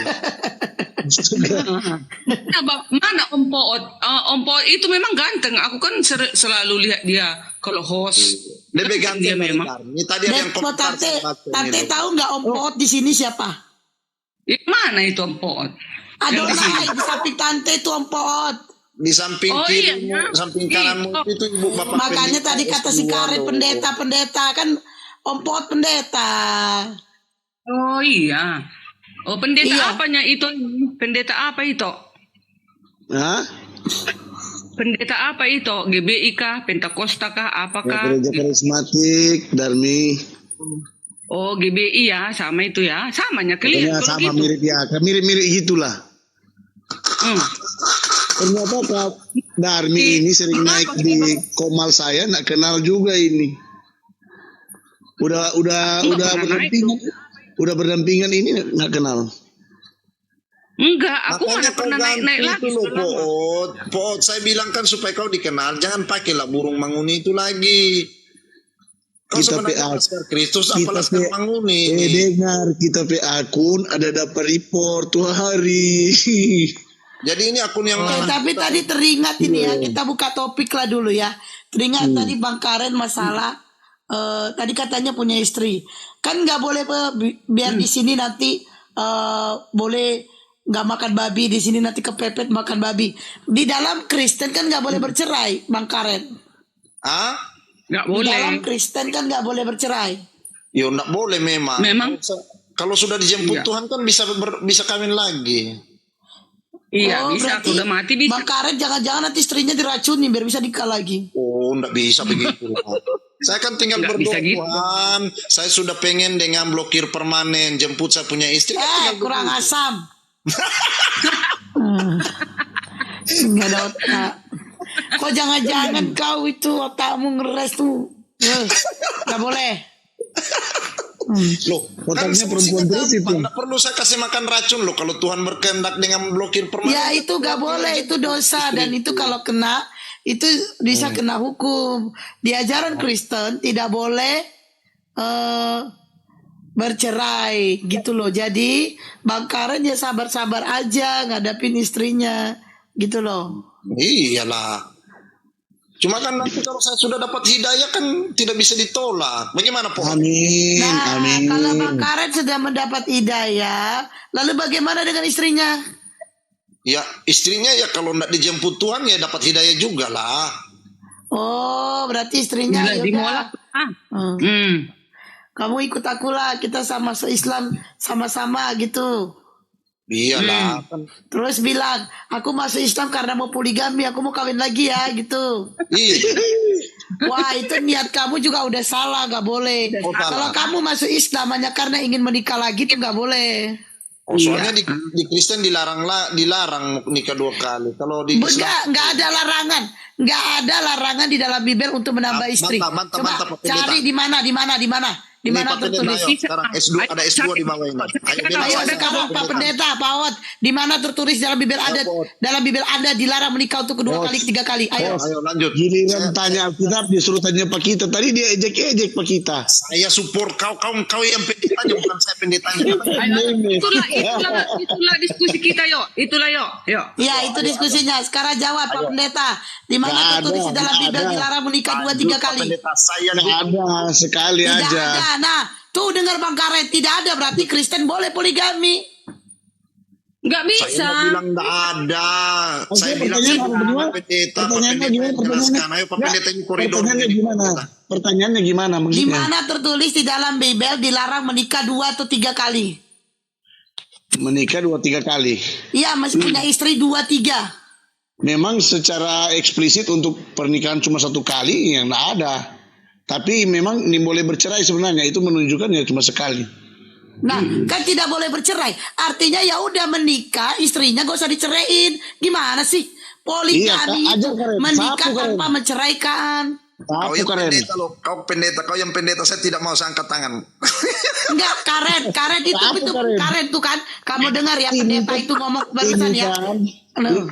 Mana Om Poot? Om Poot itu memang ganteng. Aku kan selalu lihat dia kalau host. Lebih ganteng dari Darmi. Tadi ada yang komentar. Tante tahu nggak Om Poot di sini siapa? Mana itu Om Poot? Ada di samping Tante itu Om Poot. Di samping kiri, samping kananmu itu ibu bapak. Makanya tadi kata si Kare pendeta kan. Om Poot pendeta. Oh iya. Oh pendeta apanya itu? Pendeta apa itu? Hah? Pendeta apa itu? GBI kah? Pentakosta kah? Apakah? Gereja Karismatik, Darmi. Oh GBI ya, sama itu ya. Samanya kelihatan. Sama gitu. Mirip ya, mirip-mirip gitulah. Ternyata Kak Darmi ini sering naik di komal saya, nak kenal juga ini. Udah berdampingan ini nggak kenal. Enggak, aku mana pernah naik lagi. Poot, saya bilang kan supaya kau dikenal, jangan pakailah burung manguni itu lagi. Kau sebenarnya Laskar Kristus apa Laskar Manguni? Dengar, kita akun ada dapat report 2 hari. Jadi ini akun yang tapi tadi teringat ini ya, kita buka topik lah dulu ya. Teringat tadi Bang Karen masalah tadi katanya punya istri, kan nggak boleh biar di sini nanti boleh nggak makan babi, di sini nanti kepepet makan babi. Di dalam Kristen kan nggak boleh bercerai, Bang Karen. Nggak boleh. Di dalam Kristen kan nggak boleh bercerai. Yo nggak boleh memang. Kalau sudah dijemput Tuhan kan bisa kawin lagi. Iya, bisa. Udah mati bisa. Bang Karen jangan-jangan nanti istrinya diracuni biar bisa nikah lagi. Oh, nggak bisa begitu. Saya kan tinggal berdoa Tuhan. Saya sudah pengen dengan blokir permanen jemput saya punya istri. Kurang asam. Nggak ada otak. Kok jangan-jangan kau itu otakmu ngeres tuh. Nggak boleh. Loh, kan Otaknya perempuan terus itu. gampang. Nggak perlu saya kasih makan racun loh kalau Tuhan berkehendak dengan blokir permanen. Ya itu gak boleh, itu dosa. Dan itu kalau kena, itu bisa kena hukum. Di ajaran Kristen tidak boleh bercerai gitu loh. Jadi Bang Karen ya sabar-sabar aja ngadapin istrinya gitu loh. Iyalah. Cuma kan nanti kalau saya sudah dapat hidayah kan tidak bisa ditolak. Bagaimana Pak? Amin, Nah, amin. kalau Bang Karen sudah mendapat hidayah, lalu bagaimana dengan istrinya? Ya istrinya ya kalau tidak dijemput Tuhan ya dapat hidayah juga lah. Oh, berarti istrinya Udah ya dimolak. udah. Kamu ikut aku lah, kita sama se-Islam sama-sama gitu. Iyalah. Kan. Terus bilang, aku masuk Islam karena mau poligami, aku mau kawin lagi ya gitu. Iya. Wah, itu niat kamu juga udah salah, gak boleh. Oh, salah. Kalau kamu masuk Islam hanya karena ingin menikah lagi itu gak boleh. Oh, soalnya di Kristen dilarang nikah 2 kali. Kalau di Islam Enggak ada larangan. Enggak ada larangan di dalam Bibel untuk menambah istri. mantap, Coba Pak Pendeta. cari di mana. Di Ini mana Pak Pendeta, tertulis? ayo, sekarang S2 ada S2 di bawah ini. Ayo bela Ayo saya, sekarang Pak Pendeta, Pak Awad, di mana tertulis dalam Bibel Anda dilarang menikah untuk kedua kali, 3 kali. Ayo. Ayo lanjut. Giliran tanya Alkitab disuruh tanya Pak kita. Tadi dia ejek-ejek Pak kita. Saya support kau yang pendetanya bukan saya pendetanya. Itulah diskusi kita yuk. Ya, itu diskusinya. Sekarang jawab Pak Pendeta. Di mana tertulis dalam Bibel dilarang menikah 2-3 kali? Pendeta saya Ada sekali Tidak aja. ada. Nah, tuh dengar Bang Karet, tidak ada berarti Kristen boleh poligami. Nggak bisa. Saya bilang enggak ada. Oke, Saya bilang pertanyaannya berdua. pendeta, Pertanyaannya gimana? jelaskan. Ayo Pak Pendeta ini koridor. Pertanyaannya gimana? Pertanyaannya gimana Di maksudnya? mana tertulis di dalam Bibel dilarang menikah 2 atau 3 kali? Menikah 2-3 kali. Iya, masih punya istri 2-3. Memang secara eksplisit untuk pernikahan cuma 1 kali yang enggak ada. Tapi memang ini boleh bercerai sebenarnya, itu menunjukkan ya cuma sekali. Nah, kan tidak boleh bercerai. Artinya ya udah menikah, istrinya gak usah diceraiin. Gimana sih? Poligami Iya, itu ajar, Karen. menikah Sapu, Karen. tanpa menceraikan. Kau yang Karen. pendeta loh. Kau pendeta, kau yang pendeta saya tidak mau saya angkat tangan. Enggak, Karen itu Karen. Karen tuh kan. Kamu dengar ya pendeta itu ngomong barusan Ini ya. kan Loh.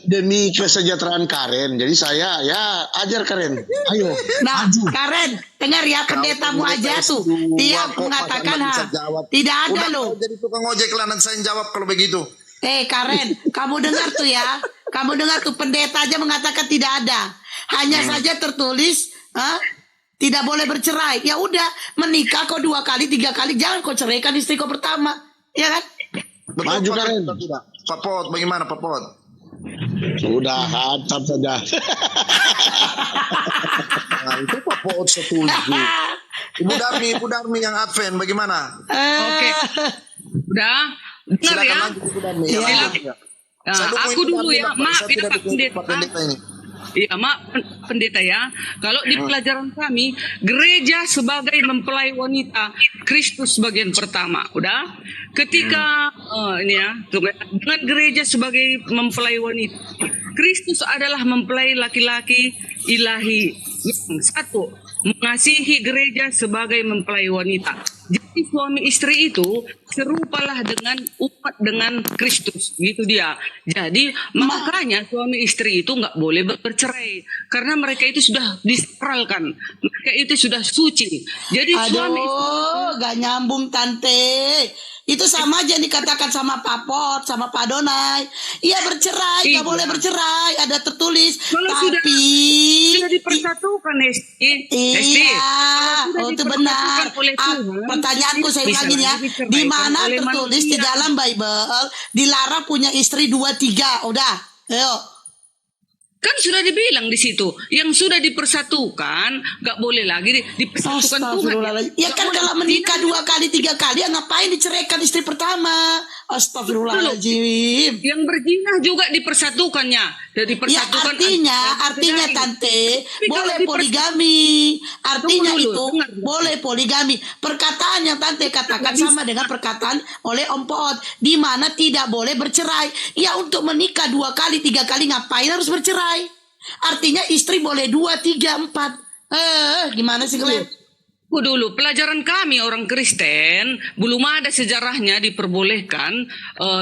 demi kesejahteraan Karen. Jadi saya ya ajar Karen. Ayo. Nah, Karen, dengar ya pendetamu aja tuh. Dia mengatakan tidak ada loh. Jadi tukang ojek lah nanti saya jawab kalau begitu. Karen, kamu dengar tuh ya. Kamu dengar tuh pendeta aja mengatakan tidak ada. Hanya saja tertulis tidak boleh bercerai. Ya udah, menikah kau 2 kali, 3 kali, jangan kau ceraikan istri kau pertama. Ya kan? Betul, Maju, Pak, Karen. atau tidak? Pak Pot, bagaimana Pak Pot? Sudah hantam saja. Nah, itu Pak Pot setuju. Ibu Darmi yang Advent bagaimana? Oke. Udah. Dengar Silakan ya. lanjut Ibu Darmi. Iya. Ya. Nah, Saya dukung aku Ibu dulu Darmi, ya, Pak. maaf Saya ya tidak Pak dukung Pendeta. Pak Pendeta ini. Iya, Mak Pendeta ya. Kalau di pelajaran kami, gereja sebagai mempelai wanita, Kristus bagian pertama. Udah? Ketika ini ya, dengan gereja sebagai mempelai wanita, Kristus adalah mempelai laki-laki ilahi. Yang satu, mengasihi gereja sebagai mempelai wanita. Jadi suami istri itu serupalah dengan umat dengan Kristus, gitu dia. Jadi makanya suami istri itu nggak boleh bercerai karena mereka itu sudah disakralkan, mereka itu sudah suci. Jadi suami istri Aduh, gak nyambung tante. Itu sama aja yang dikatakan sama Pak Pot, sama Pak Donai. Iya bercerai, gak Iya. boleh bercerai. Ada tertulis. Kalau Tapi sudah dipersatukan, Hesti. iya, oh itu benar. Pertanyaanku saya ulangin ya. Di mana tertulis di dalam Bible dilarang punya istri 2-3. Udah, ayo. Kan sudah dibilang di situ, yang sudah dipersatukan nggak boleh lagi dipersatukan Tuhan. Astagfirullahaladzim. Ya kan kalau menikah 2 kali 3 kali ya ngapain diceraikan istri pertama? Astagfirullahaladzim. Yang berzina juga dipersatukannya. Jadi Ya persatukan artinya tante boleh poligami. Artinya Tunggu dulu, itu dengar. boleh poligami. Perkataan yang tante katakan sama dengan perkataan oleh Om Poot, di mana tidak boleh bercerai. Ya untuk menikah 2 kali 3 kali ngapain harus bercerai? Artinya istri boleh 2, 3, 4. Gimana sih kalian? Dulu pelajaran kami orang Kristen belum ada sejarahnya diperbolehkan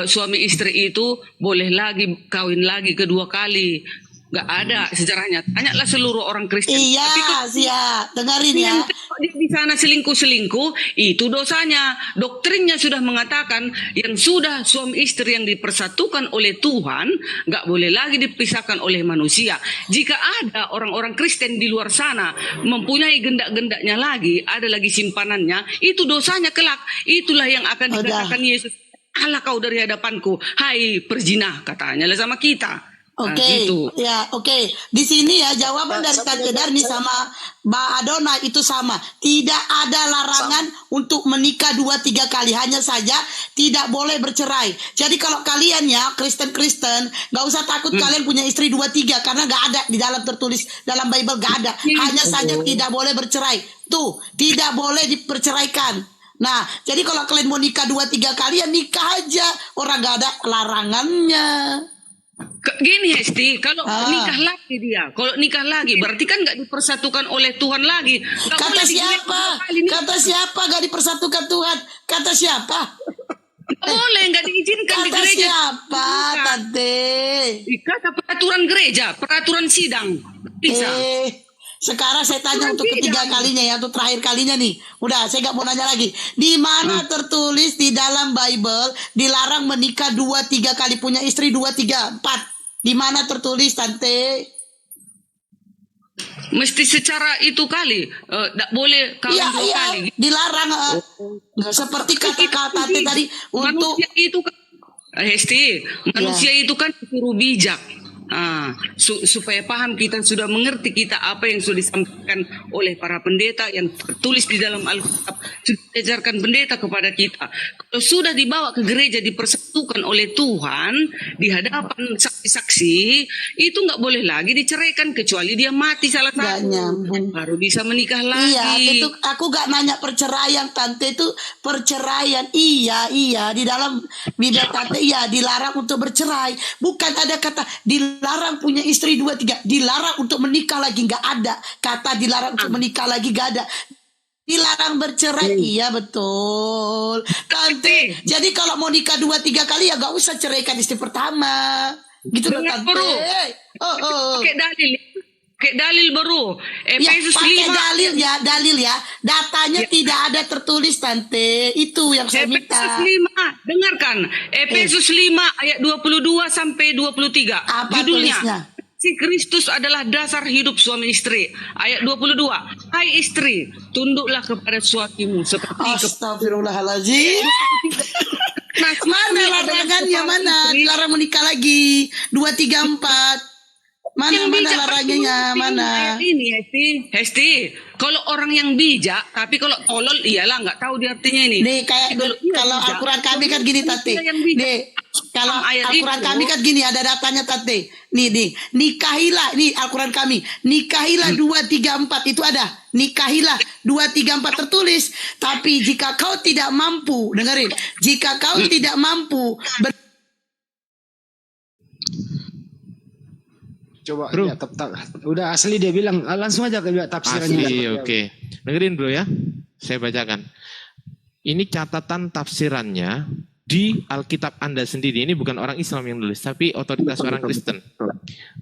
suami istri itu boleh lagi kawin lagi kedua kali. Gak ada sejarahnya. Tanyalah seluruh orang Kristen. Iya, siap. Dengarin ya. Di sana selingkuh-selingkuh, itu dosanya. Doktrinnya sudah mengatakan yang sudah suami istri yang dipersatukan oleh Tuhan, gak boleh lagi dipisahkan oleh manusia. Jika ada orang-orang Kristen di luar sana mempunyai gendak-gendaknya lagi, ada lagi simpanannya, itu dosanya kelak. Itulah yang akan dikatakan Yesus. Allah kau dari hadapanku, hai perzina, katanya lah sama kita. Oke, gitu. Ya oke. Di sini ya jawaban dari Tante Darni sama Mbak Adona itu sama. Tidak ada larangan untuk menikah 2-3 kali. Hanya saja tidak boleh bercerai. Jadi kalau kalian ya Kristen-Kristen, gak usah takut kalian punya istri 2-3 karena gak ada di dalam tertulis dalam Bible, gak ada. Hanya saja tidak boleh bercerai. Tuh, tidak boleh diperceraikan. Nah, jadi kalau kalian mau nikah 2-3 kali ya nikah aja. Orang gak ada larangannya. Gini Hesti, kalau nikah lagi dia, kalau nikah lagi berarti kan nggak dipersatukan oleh Tuhan lagi. Kata siapa? Kata siapa nggak dipersatukan Tuhan? Kata siapa? Nggak boleh, nggak diizinkan di Kata gereja. siapa, Tante? Kata peraturan gereja, peraturan sidang. Bisa. Sekarang saya tanya untuk ketiga kalinya ya, untuk terakhir kalinya nih. Udah, saya nggak mau nanya lagi. Di mana tertulis di dalam Bible dilarang menikah 2-3 kali, punya istri 2-3-4? Di mana tertulis, Tante? Mesti secara itu kali, tidak boleh kawin 2 kali. Dilarang. Seperti kata-kata Tante tadi untuk manusia itu kan, Hesti, manusia itu kan disuruh bijak. Supaya paham, kita sudah mengerti kita apa yang sudah disampaikan oleh para pendeta yang tertulis di dalam Alkitab, sudah diajarkan pendeta kepada kita. Kalau sudah dibawa ke gereja dipersatukan oleh Tuhan di hadapan saksi-saksi, itu nggak boleh lagi diceraikan kecuali dia mati salah satu, baru bisa menikah lagi. Iya, itu aku gak nanya perceraian, Tante, itu perceraian. Iya di dalam Bible Tante dilarang untuk bercerai. Bukan ada kata dilarang punya istri 2-3, dilarang untuk menikah lagi, nggak ada kata dilarang untuk menikah lagi, nggak ada. Dilarang bercerai, iya betul, Tante. Jadi kalau mau nikah 2-3 kali ya nggak usah ceraikan istri pertama, gitu loh Tante. Kayak dalil baru. Efesus 5. Pakai dalil ya. Datanya tidak ada tertulis, Tante. Itu yang saya minta. Efesus 5, dengarkan. Efesus 5 ayat 22 sampai 23. Apa judulnya? tulisnya? Si Kristus adalah dasar hidup suami istri. Ayat 22. Hai istri, tunduklah kepada suamimu seperti Astagfirullahaladzim. Mana larangannya, mana? Dilarang menikah lagi 2-3-4. Mana larangannya, mana? Ini Hesti, kalau orang yang bijak, tapi kalau tolol iyalah nggak tahu dia artinya ini. Nih kayak kalau Al-Quran kami kan gini, Tante. Nih kalau Al-Quran kami kan gini, ada datanya, Tante. Nih nikahilah, nih Al-Quran kami, nikahilah 2-3-4 itu ada. Nikahilah 2-3-4 tertulis. Tapi jika kau tidak mampu, dengerin, jika kau tidak mampu coba bro, udah asli dia bilang, langsung aja ke tafsirannya. Asli, oke. Dengerin bro ya, saya bacakan. Ini catatan tafsirannya di Alkitab Anda sendiri. Ini bukan orang Islam yang nulis, tapi otoritas orang Kristen.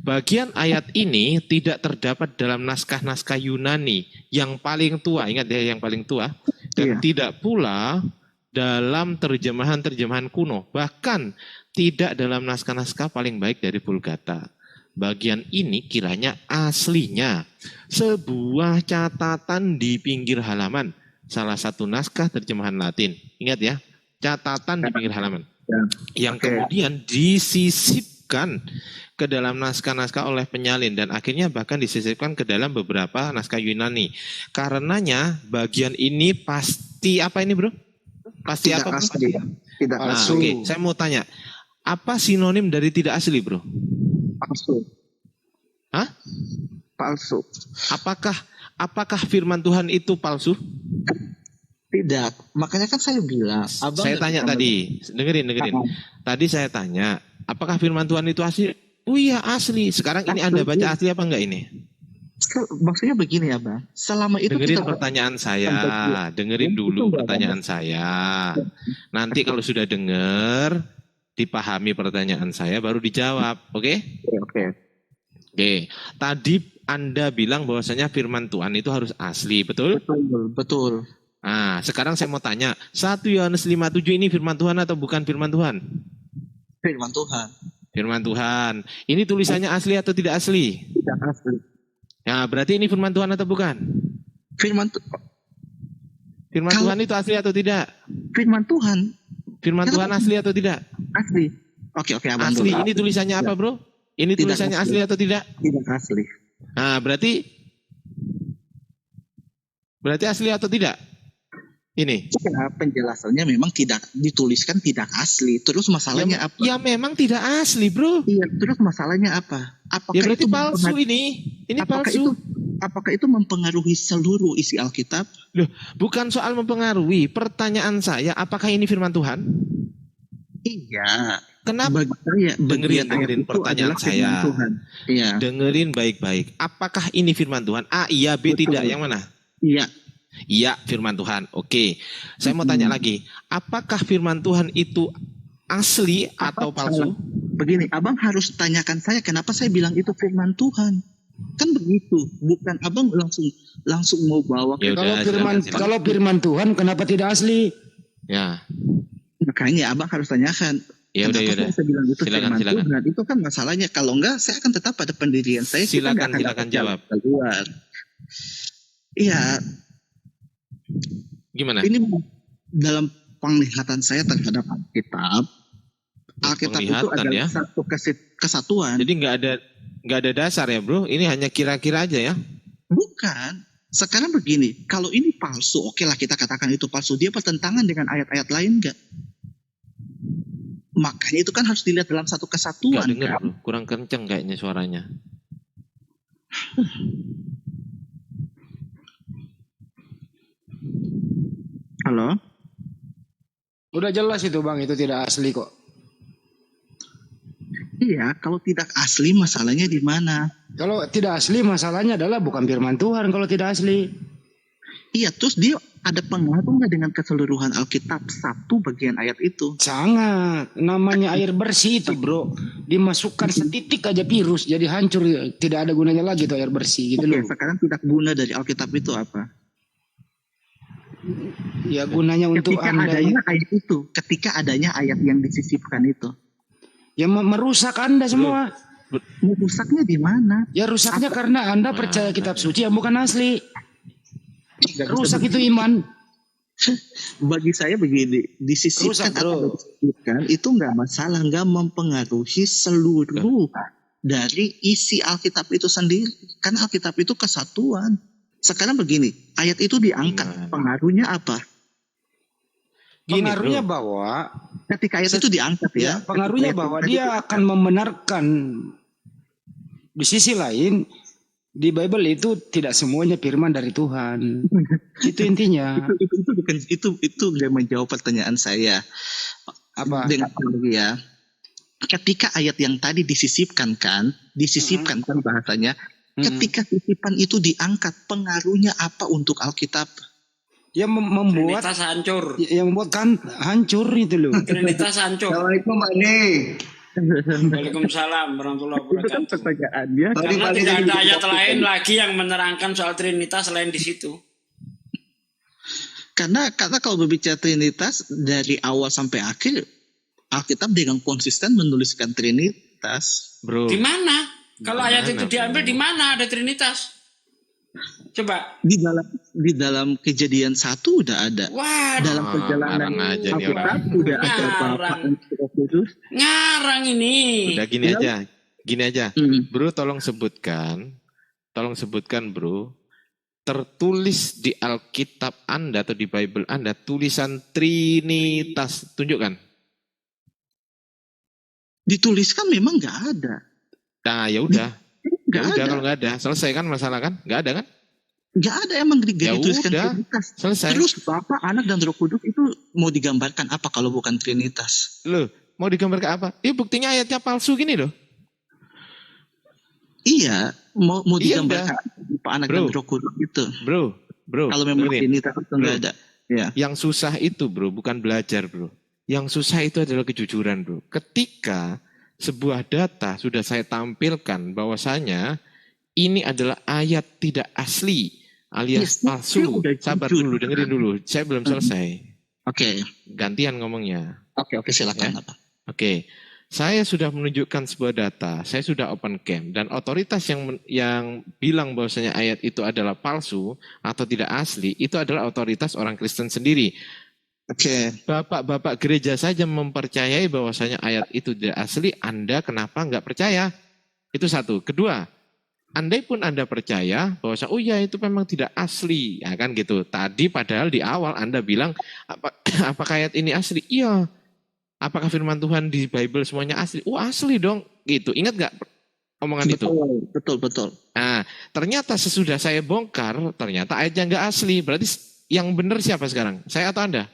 Bagian ayat ini tidak terdapat dalam naskah-naskah Yunani yang paling tua, ingat ya, yang paling tua. Dan tidak pula dalam terjemahan-terjemahan kuno. Bahkan tidak dalam naskah-naskah paling baik dari Vulgata. Bagian ini kiranya aslinya sebuah catatan di pinggir halaman salah satu naskah terjemahan Latin. Ingat ya, catatan di pinggir halaman. Yang kemudian disisipkan ke dalam naskah-naskah oleh penyalin dan akhirnya bahkan disisipkan ke dalam beberapa naskah Yunani. Karenanya bagian ini pasti apa ini bro? Pasti tidak apa? Asli. Tidak asli. Saya mau tanya, apa sinonim dari tidak asli bro? Palsu. Hah? Palsu. Apakah firman Tuhan itu palsu? Tidak. Makanya kan saya bilang. Saya tanya tadi, dengerin. Tadi saya tanya, apakah firman Tuhan itu asli? Oh iya asli. Sekarang ini Anda baca asli apa enggak ini? Maksudnya begini ya Bang, selama itu dengerin kita pertanyaan saya, dengerin dulu pertanyaan saya. Nanti kalau sudah dengar, dipahami pertanyaan saya, baru dijawab, oke? Oke. Tadi Anda bilang bahwasanya firman Tuhan itu harus asli, betul? Betul. Nah, sekarang saya mau tanya, 1 Yohanes 5:7 ini firman Tuhan atau bukan firman Tuhan? Firman Tuhan. Firman Tuhan. Ini tulisannya asli atau tidak asli? Tidak asli. Ya, berarti ini firman Tuhan atau bukan? Firman Tuhan itu asli atau tidak? Firman Tuhan. Firman Tuhan asli atau tidak? Asli. Oke, Abang. Asli. Dulu. Ini tulisannya apa, Bro? Ini Tidak tulisannya asli atau tidak? Tidak asli. Nah, berarti asli atau tidak? Ini. Penjelasannya memang tidak dituliskan tidak asli. Terus masalahnya apa? Ya memang tidak asli, Bro. Iya, terus masalahnya apa? Apakah ya berarti itu palsu ini? Ini palsu. Apakah itu mempengaruhi seluruh isi Alkitab? Loh, bukan soal mempengaruhi. Pertanyaan saya, apakah ini firman Tuhan? Iya. Kenapa? Dengerin pertanyaan saya. Iya. Dengerin baik-baik. Apakah ini firman Tuhan? A, iya, B, tidak. Yang mana? Iya. Iya, firman Tuhan. Oke. Saya mau tanya lagi. Apakah firman Tuhan itu asli atau palsu? Begini, Abang harus tanyakan saya kenapa saya bilang itu firman Tuhan. Kan begitu. Bukan Abang langsung mau bawa. Kalau firman Tuhan kenapa tidak asli? Ya. Makanya Abang harus tanyakan. Ya udah. Saya bilang itu firman Tuhan. Itu kan masalahnya. Kalau enggak, saya akan tetap pada pendirian saya. Silakan jawab. Iya. Gimana? Ini dalam penglihatan saya terhadap Alkitab itu adalah satu kesatuan. Jadi nggak ada dasar ya, Bro. Ini hanya kira-kira aja ya. Bukan. Sekarang begini, kalau ini palsu, oke lah kita katakan itu palsu. Dia bertentangan dengan ayat-ayat lain nggak? Makanya itu kan harus dilihat dalam satu kesatuan. Nggak dengar, Bro. Kurang kenceng kayaknya suaranya. Halo? Udah jelas itu Bang, itu tidak asli kok. Iya, kalau tidak asli masalahnya di mana? Kalau tidak asli masalahnya adalah bukan firman Tuhan kalau tidak asli. Iya, terus dia ada pengaruh nggak dengan keseluruhan Alkitab satu bagian ayat itu? Sangat. Namanya air bersih itu, Bro. Dimasukkan setitik aja virus jadi hancur, tidak ada gunanya lagi tuh air bersih gitu loh. Sekarang tidak guna dari Alkitab itu apa? Ya gunanya untuk ketika adanya ayat yang disisipkan itu. Ya merusak Anda semua. Merusaknya di mana? Ya rusaknya karena Anda percaya kitab suci yang bukan asli. Rusak itu iman. Bagi saya begini, disisipkan atau disisipkan itu nggak masalah, nggak mempengaruhi seluruh dari isi Alkitab itu sendiri. Karena Alkitab itu kesatuan. Sekarang begini, ayat itu diangkat, pengaruhnya apa? Pengaruhnya bahwa ketika ayat itu diangkat ya, pengaruhnya bahwa dia akan membenarkan. Di sisi lain, di Bible itu tidak semuanya firman dari Tuhan. Itu intinya. Itu dia menjawab pertanyaan saya. Apa? Dengan ya. Ketika ayat yang tadi disisipkan kan bahasanya. Ketika sisipan itu diangkat, pengaruhnya apa untuk Alkitab? Ya membuat Trinitas hancur. Yang membuat kan hancur itu loh. Trinitas hancur. Assalamualaikum Pak Ne. Waalaikumsalam warahmatullahi wabarakatuh. Itu kan pertanyaannya. Karena tidak ada ayat lain lagi yang menerangkan soal Trinitas selain di situ. Karena kalau berbicara Trinitas dari awal sampai akhir, Alkitab dengan konsisten menuliskan Trinitas. Bro. Di mana? Kalau ayat itu diambil di mana ada Trinitas? Coba. Di dalam Kejadian 1 udah ada. Wah, dalam perjalanan Alkitab udah ada Bapa dan Roh Kudus. Ngarang ini. Udah gini aja. Bro, tolong sebutkan Bro, tertulis di Alkitab Anda atau di Bible Anda tulisan Trinitas, tunjukkan. Dituliskan memang nggak ada. Nah, ya udah. Kalau nggak ada, selesai kan masalah kan? Nggak ada kan? Nggak ada, emang dituliskan Trinitas. Selesai. Terus Bapa, Anak, dan Roh Kudus itu mau digambarkan apa kalau bukan Trinitas? Loh, mau digambarkan apa? Buktinya ayatnya palsu gini loh. Iya, mau digambarkan. Bapa, Anak dan Roh Kudus itu. Bro. Kalau memang Trinitas itu nggak ada. Ya. Yang susah itu bro, bukan belajar bro. Yang susah itu adalah kejujuran bro. Ketika sebuah data sudah saya tampilkan bahwasanya ini adalah ayat tidak asli alias palsu. Sabar dulu, dengerin dulu. Saya belum selesai. Oke. Gantian ngomongnya. Oke, silakan. Ya? Oke. Saya sudah menunjukkan sebuah data, saya sudah open cam, dan otoritas yang bilang bahwasanya ayat itu adalah palsu atau tidak asli, itu adalah otoritas orang Kristen sendiri. Oke. Bapak-bapak gereja saja mempercayai bahwasanya ayat itu tidak asli, Anda kenapa nggak percaya? Itu satu. Kedua, andai pun Anda percaya bahwasanya oh ya itu memang tidak asli, ya kan gitu. Tadi padahal di awal Anda bilang apakah ayat ini asli? Iya. Apakah firman Tuhan di Bible semuanya asli? Oh asli dong, gitu. Ingat gak omongan itu? Betul. Nah, ternyata sesudah saya bongkar, ternyata ayatnya nggak asli. Berarti yang benar siapa sekarang? Saya atau Anda?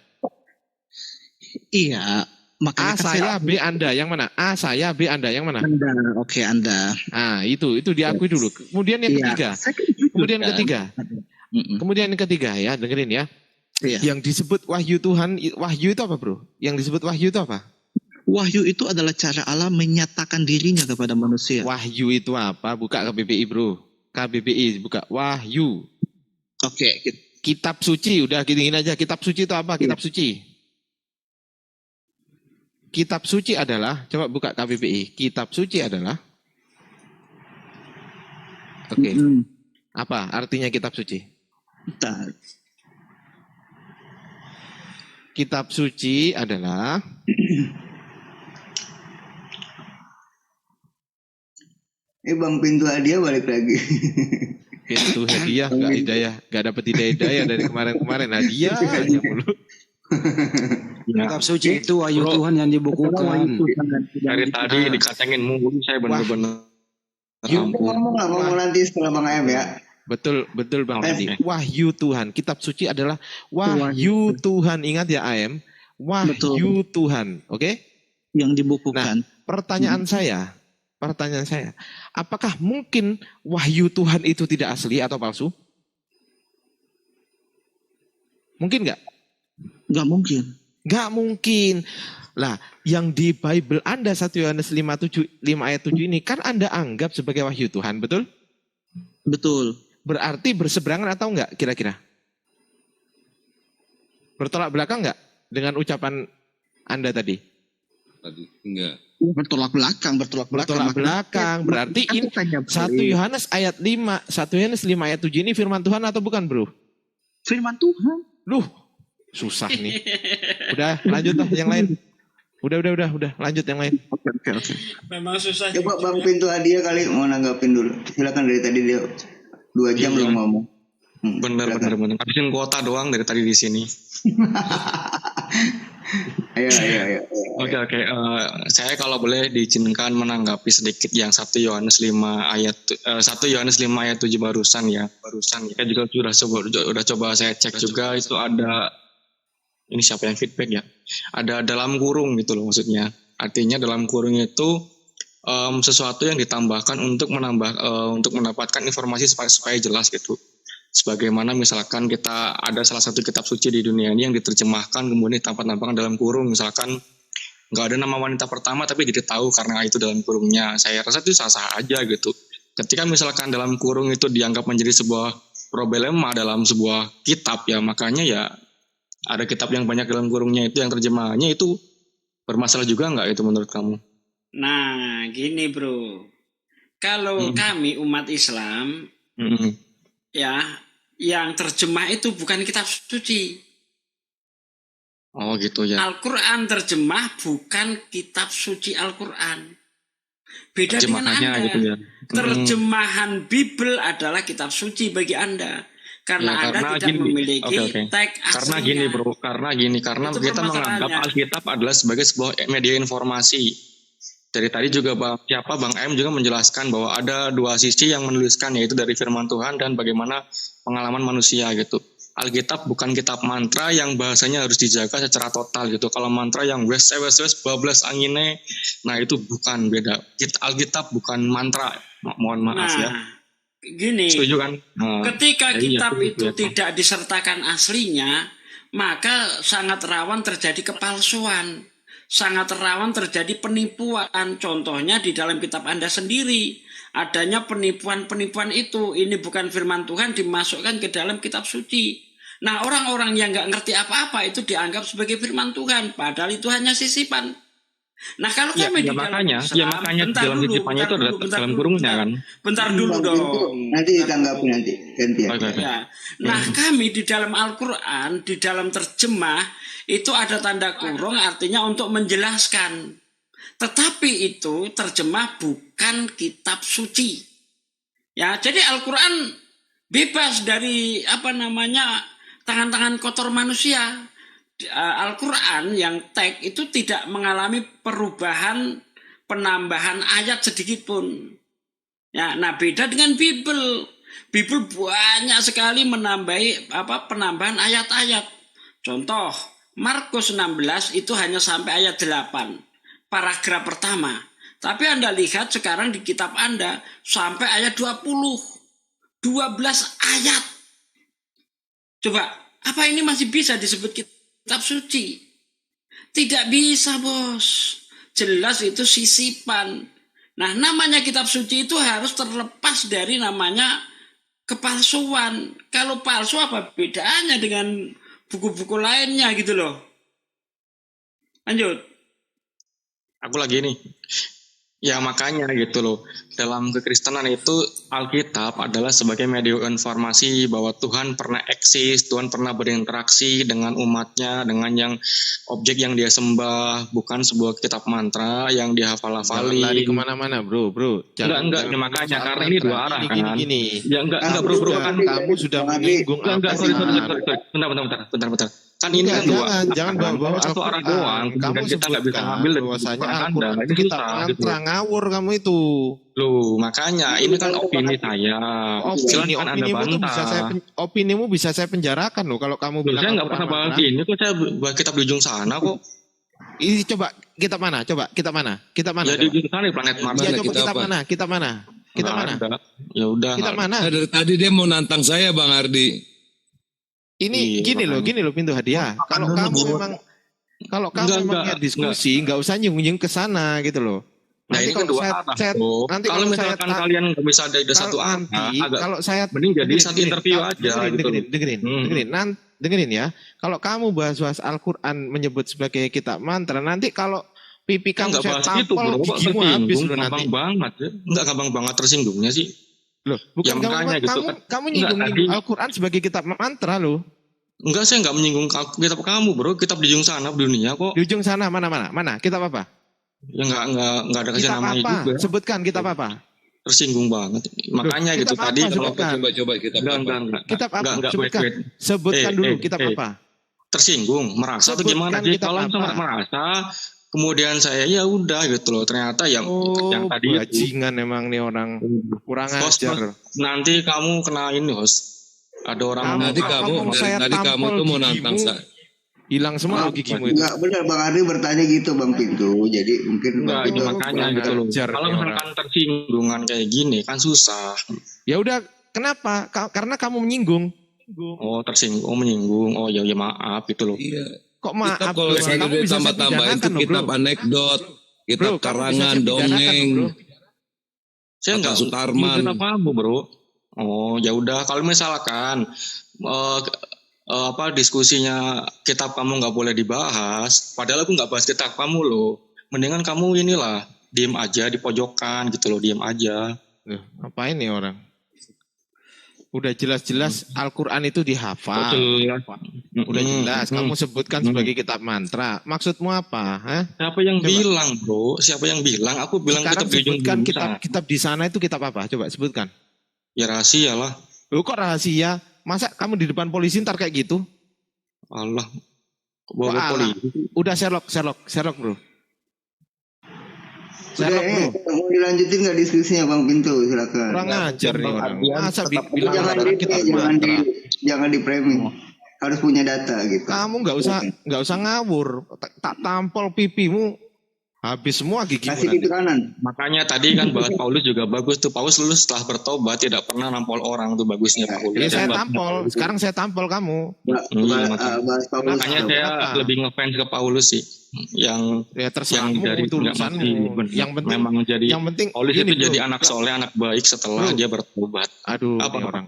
Iya. A saya, B Anda, yang mana? A saya, B Anda, yang mana? Anda, oke Anda. Nah, itu diakui dulu. Kemudian yang ketiga. Kemudian yang ketiga ya, dengerin ya. Yang disebut wahyu Tuhan, wahyu itu apa bro? Yang disebut wahyu itu apa? Wahyu itu adalah cara Allah menyatakan dirinya kepada manusia. Wahyu itu apa? Buka KBBI bro. KBBI, buka wahyu. Oke. Kitab suci, udah gini aja. Kitab suci itu apa? Kitab suci. Kitab suci adalah, coba buka KBBI. Kitab suci adalah, oke. Apa artinya kitab suci? Kitab suci adalah Bang pintu hadiah balik lagi. Pintu hadiah nggak hidayah, nggak dapat hidayah dari kemarin hadiah aja mulu. Kitab suci itu wahyu Tuhan yang dibukukan. Dari tadi dikatengin mulu, saya benar-benar. Ngomong nanti setelah Bang Ayam ya. Betul Bang Adi. Wahyu Tuhan. Kitab suci adalah wahyu Tuhan. Ingat ya AM. Wahyu Tuhan. Oke? Yang dibukukan. Nah, pertanyaan saya. Apakah mungkin wahyu Tuhan itu tidak asli atau palsu? Mungkin nggak? Nggak mungkin. Nggak mungkin. Lah, yang di Bible Anda 1 Yohanes 5 ayat 7 ini kan Anda anggap sebagai wahyu Tuhan, betul? Betul. Berarti berseberangan atau enggak kira-kira? Bertolak belakang enggak dengan ucapan Anda tadi? Enggak. Bertolak belakang. Berarti ini 1 Yohanes ayat 5 ayat 7 ini firman Tuhan atau bukan bro? Firman Tuhan. Loh, susah nih. Udah lanjut lah yang lain. Udah lanjut yang lain. Oke. Memang susah. Coba Bang pintu hadiah kali mau nanggapin dulu. Silakan, dari tadi dia 2 jam belum ngomong. Bener. Habisin kuota doang dari tadi di sini. Ayo. Oke. Saya kalau boleh diizinkan menanggapi sedikit yang 1 Yohanes 5 ayat 7 barusan ya. Saya juga sudah coba saya cek juga, itu ada, ini siapa yang feedback ya? Ada dalam kurung gitu loh maksudnya. Artinya dalam kurung itu sesuatu yang ditambahkan untuk mendapatkan informasi supaya jelas gitu. Sebagaimana misalkan kita ada salah satu kitab suci di dunia ini yang diterjemahkan kemudian ditampilkan dalam kurung, misalkan nggak ada nama wanita pertama tapi jadi tahu karena itu dalam kurungnya. Saya rasa itu sah-sah aja gitu. Ketika misalkan dalam kurung itu dianggap menjadi sebuah problema dalam sebuah kitab ya, makanya ya ada kitab yang banyak dalam kurungnya itu yang terjemahannya itu bermasalah juga nggak itu menurut kamu? Nah gini bro, kalau kami umat Islam ya, yang terjemah itu bukan kitab suci. Oh gitu ya. Al-Quran terjemah bukan kitab suci Al-Quran. Beda dengan Anda. Gitu ya. Terjemahan Bible adalah kitab suci bagi Anda. Karena Anda tidak memiliki teks aslinya. Karena kita menganggap Alkitab adalah sebagai sebuah media informasi. Dari tadi juga Bang M juga menjelaskan bahwa ada 2 sisi yang menuliskan, yaitu dari firman Tuhan dan bagaimana pengalaman manusia gitu. Alkitab bukan kitab mantra yang bahasanya harus dijaga secara total gitu. Kalau mantra yang wes bablas angine, nah itu bukan, beda. Alkitab bukan mantra. Mohon maaf ya. gini, setuju kan? ketika kitab iya, itu tidak disertakan aslinya, maka sangat rawan terjadi kepalsuan, sangat rawan terjadi penipuan. Contohnya di dalam kitab Anda sendiri, adanya penipuan-penipuan itu. Ini bukan firman Tuhan dimasukkan ke dalam kitab suci. Nah, orang-orang yang nggak ngerti apa-apa itu dianggap sebagai firman Tuhan, padahal itu hanya sisipan. Nah, kalau kami di dalam Islam, dalam titipannya itu adalah dalam kurungnya kan. Bentar dulu dong. Nanti ditanggapi nanti. Ya. Nah, kami di dalam Al-Quran, di dalam terjemah itu ada tanda kurung, artinya untuk menjelaskan. Tetapi itu terjemah bukan kitab suci. Ya, jadi Al-Quran bebas dari tangan-tangan kotor manusia. Al-Quran yang teks itu tidak mengalami perubahan, penambahan ayat sedikit pun. Ya, nah beda dengan Bible. Bible banyak sekali menambahi penambahan ayat-ayat. Contoh, Markus 16 itu hanya sampai ayat 8, paragraf pertama. Tapi Anda lihat sekarang di kitab Anda sampai ayat 20, 12 ayat. Coba, apa ini masih bisa disebut kitab suci? Tidak bisa, bos. Jelas itu sisipan. Nah, namanya kitab suci itu harus terlepas dari namanya kepalsuan. Kalau palsu apa bedanya dengan buku-buku lainnya gitu loh. Lanjut. Aku lagi nih. Ya makanya gitu loh. Dalam kekristenan itu Alkitab adalah sebagai media informasi bahwa Tuhan pernah eksis, Tuhan pernah berinteraksi dengan umatnya, dengan yang objek yang dia sembah, bukan sebuah kitab mantra yang dihafal-hafalin. Jangan lari kemana-mana bro. Enggak, makanya karena ini dua arah kan. Gini. Ya enggak bro. Kan kamu sudah menyinggung Bentar. Kan ini kan jangan bawa satu arah doang. Kamu kita nggak bisa ambil dari bahwasanya Anda. Itu kitab mantra ngawur kamu itu. Loh, makanya ini kan opini saya. Opinimu bisa saya penjarakan loh kalau kamu bilang. Saya nggak pernah bahas ini kok, saya bahas kitab di ujung sana kok. Ini coba kita mana? Ya di ujung sana planet Mars. Ya coba kita mana? Ya udah. Kita mana? Dari tadi dia mau nantang saya, Bang Ardi. Ini gini loh Pintu Hadiah. Kalau kamu memang diskusi, nggak usah nyung ke sana gitu loh. Nanti kalau kalau misalkan kalian nggak bisa ada satu kalau saya mending jadi satu interview aja. Dengerin ya. Kalau kamu bahas Al-Quran menyebut sebagai kitab mantra, nanti kalau pipi kamu saya tampol gigimu habis loh nanti. Enggak gampang banget tersinggungnya sih. Loh, bukan kamu nyinggung Al-Quran sebagai kitab mantra loh. Enggak, saya enggak menyinggung kitab kamu, bro. Kitab di ujung sana dunia kok. Di ujung sana mana? Kitab apa? Ya enggak ada kasih namanya juga. Sebutkan kitab apa? Tersinggung banget. Makanya gitu tadi kalau coba kitab apa? Kitab apa? Sebutkan dulu kitab apa? Tersinggung, merasa atau gimana? Jadi kalau merasa kemudian saya ya udah gitu loh, ternyata yang tadi bajingan emang nih orang kurang ajar. Nanti kamu kena ini host. Ada orang nanti kamu tuh mau nantang saya. Hilang semua gigimu itu. Enggak benar Bang Ardi bertanya gitu Bang Pintu. Jadi mungkin enggak itu makanya gitu loh. Kalau misalkan tersinggungan kayak gini kan susah. Ya udah, kenapa? Karena kamu menyinggung. Oh, tersinggung, menyinggung. Oh ya maaf gitu loh. Iya. Kok maaf? Kalau saya tambah-tambahin itu kitab anekdot, kitab karangan, dongeng. Saya enggak Sukarman. Kitab kamu, bro. Oh, ya udah. Kalau misalkan diskusinya kitab kamu nggak boleh dibahas, padahal aku nggak bahas kitab kamu loh. Mendingan kamu inilah diem aja di pojokan gitu loh, diem aja. Ngapain nih orang? Udah jelas-jelas Al-Quran itu dihafal. Udah jelas. Kamu sebutkan sebagai kitab mantra. Maksudmu apa? Siapa yang bilang, bro? Siapa yang bilang? Aku bilang sekarang sebutkan kitab di sana itu kitab apa? Coba sebutkan. Ya rahasia lah. Loh kok rahasia? Masa kamu di depan polisi ntar kayak gitu? Allah. Bawa polisi. Udah Sherlock bro. Sherlock bro. Mau dilanjutin nggak diskusinya Bang Pintu? Silakan. Kurang ajar nih orang. Masa bilang jangan di framing. Harus punya data gitu. Kamu nggak usah ngawur. Tak tampol pipimu. Habis semua gigi. Kasih pintu kanan. Makanya tadi kan bahas Paulus juga bagus tuh. Paulus lulus setelah bertobat, tidak pernah nampol orang tuh bagusnya Paulus. Iya, saya tampol. Sekarang saya tampol kamu. Makanya saya lebih ngefans ke Paulus sih. Yang ya terserah yang dari itu urusanmu. Yang penting memang jadi yang penting Paulus itu jadi anak soleh, anak baik setelah dia bertobat. Aduh, apa ini orang.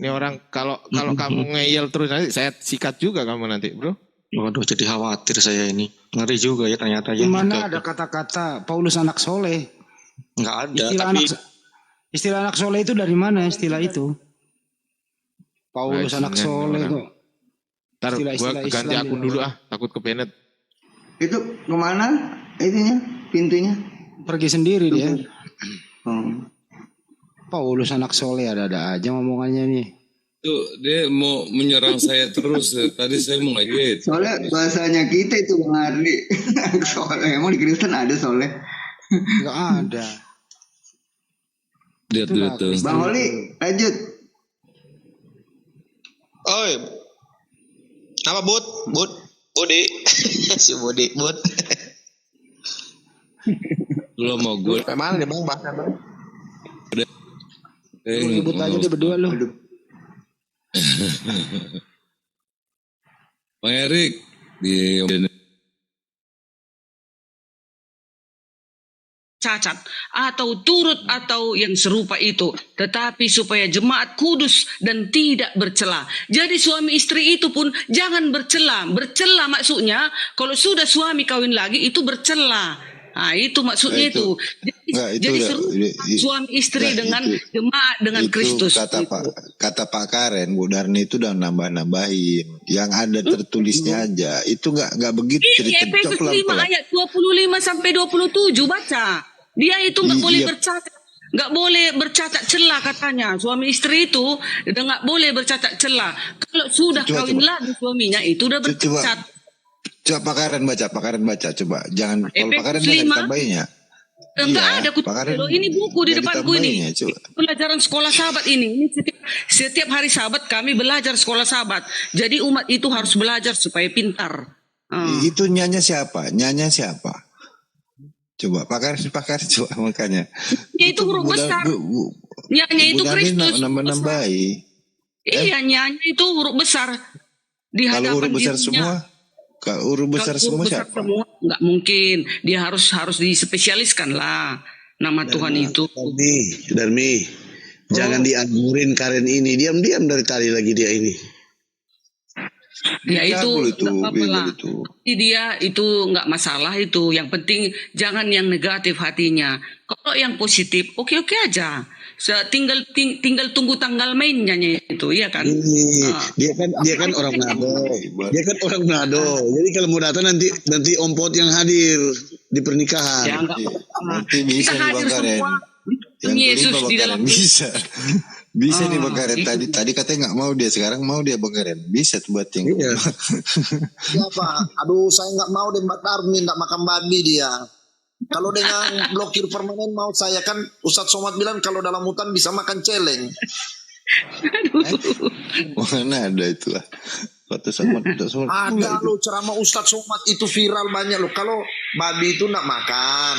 Ini orang kalau kamu ngeyel terus nanti saya sikat juga kamu nanti, bro. Waduh, jadi khawatir saya ini. Ngeri juga ya ternyata ya. Mana ada kata-kata Paulus anak soleh? Nggak ada. Istilah anak soleh itu dari mana istilah itu? Paulus anak soleh kok. Ntar gua ganti akun dulu takut kepenet. Itu kemana itunya, pintunya? Pergi sendiri dia. Paulus anak soleh ada-ada aja ngomongannya nih. Tuh dia mau menyerang saya terus. Tadi saya mau ngajit. Soalnya bahasanya kita itu Bang Ardi. Soleh, emang di Kristen ada soleh? Enggak ada. Lihat tuh. Bang Oli, lanjut. Oi. Apa Budi? Si Budi. Belum mau gue. Mana dia Bang bahasa Bang? Ribut aja dia berdua lu. Bang Erik di cacat atau turut atau yang serupa itu, tetapi supaya jemaat kudus dan tidak bercela. Jadi suami istri itu pun jangan bercela. Bercela maksudnya kalau sudah suami kawin lagi itu bercela. Nah, itu maksudnya itu. Jadi suami istri dengan jemaat dengan Kristus. Kata Pak Karen, Bu Darni itu udah nambah-nambahin. Yang ada tertulisnya aja. Itu nggak begitu cerita. Efesus 5 ayat 25 sampai 27 baca. Dia itu nggak boleh bercacat. Nggak boleh bercacat celah katanya. Suami istri itu udah nggak boleh bercacat celah. Kalau sudah kawin lagi suaminya itu udah bercacat. Coba Pak Karen baca coba. Jangan kalau Pak Karen jangan tambahinnya. Enggak ada ini buku di depanku ini. Pelajaran sekolah sahabat ini. Setiap hari sahabat kami belajar sekolah sahabat. Jadi umat itu harus belajar supaya pintar. Itu nyanya siapa? Coba Pak Karen coba makanya. Itu huruf besar. Nyanya itu Kristus. Nambah-nambahi. Iya, nyanya itu huruf besar. Di hadapan kalau huruf besar semua. Huruf besar semua siapa? Nggak mungkin. Dia harus dispesialiskan lah nama Tuhan itu. Darmi, jangan dianggurin Karen ini. Diam-diam dari tadi lagi dia ini. Ya itu nggak apa-apa lah. Dia itu nggak masalah itu. Yang penting jangan yang negatif hatinya. Kalau yang positif, oke aja. Tinggal tunggu tanggal mainnya itu, iya kan? Dia kan orang Manado. Jadi kalau mau datang nanti ompot yang hadir di pernikahan. Ya, nanti bisa nih Bang Karen. Yang Yesus di dalam bisa nih Bang Karen. Tadi katanya nggak mau dia, sekarang mau dia Bang Karen. Bisa tuh buat yang. Iya. Siapa? Aduh, saya nggak mau deh Mbak Darmin, nggak makan babi dia. Kalau dengan blokir permanen mau saya kan Ustadz Somad bilang kalau dalam hutan bisa makan celeng. Mana ada itu lah. Ada lo ceramah Ustadz Somad itu viral banyak lo. Kalau babi itu nak makan.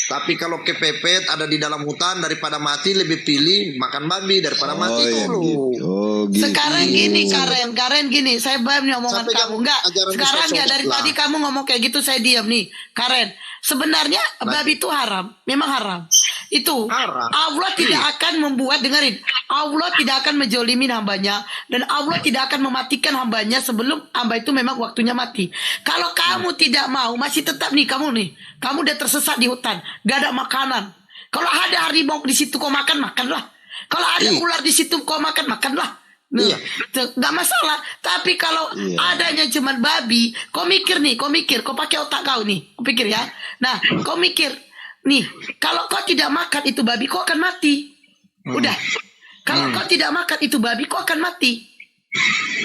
Tapi kalau kepepet ada di dalam hutan daripada mati lebih pilih makan babi daripada mati dulu. Gitu. Sekarang gini Karen gini, saya paham nih omongan kamu enggak. Sekarang ya dari tadi kamu ngomong kayak gitu saya diam nih. Karen, sebenarnya babi itu haram, memang haram. Itu haram. Allah tidak akan membuat, dengerin, Allah tidak akan menjolimin hambanya dan Allah tidak akan mematikan hambanya sebelum hamba itu memang waktunya mati. Kalau kamu tidak mau, masih tetap nih kamu udah tersesat di hutan, gak ada makanan. Kalau ada harimau di situ kau makanlah. Kalau ada ular di situ kau makanlah. Gak masalah. Tapi kalau adanya cuman babi, kau mikir, kau pakai otak kau nih, kau pikir ya. Nah, kau mikir nih, kalau kau tidak makan itu babi, kau akan mati. Udah. Kalau kau tidak makan itu babi, kau akan mati.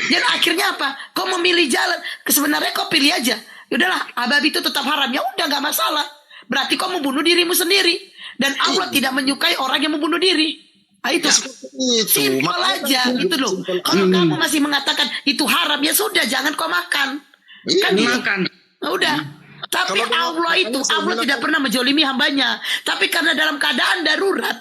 Dan akhirnya apa? Kau memilih jalan. Sebenarnya kau pilih aja. Udahlah, babi itu tetap haram. Ya udah, nggak masalah. Berarti kau membunuh dirimu sendiri. Dan Allah tidak menyukai orang yang membunuh diri. Nah, itu simpel aja gitu loh. Kalau kamu masih mengatakan itu haram, ya sudah, jangan kau makan. Kan makan. Nah, udah. Tapi Allah itu, Allah tidak pernah menjolimi hambanya. Tapi karena dalam keadaan darurat,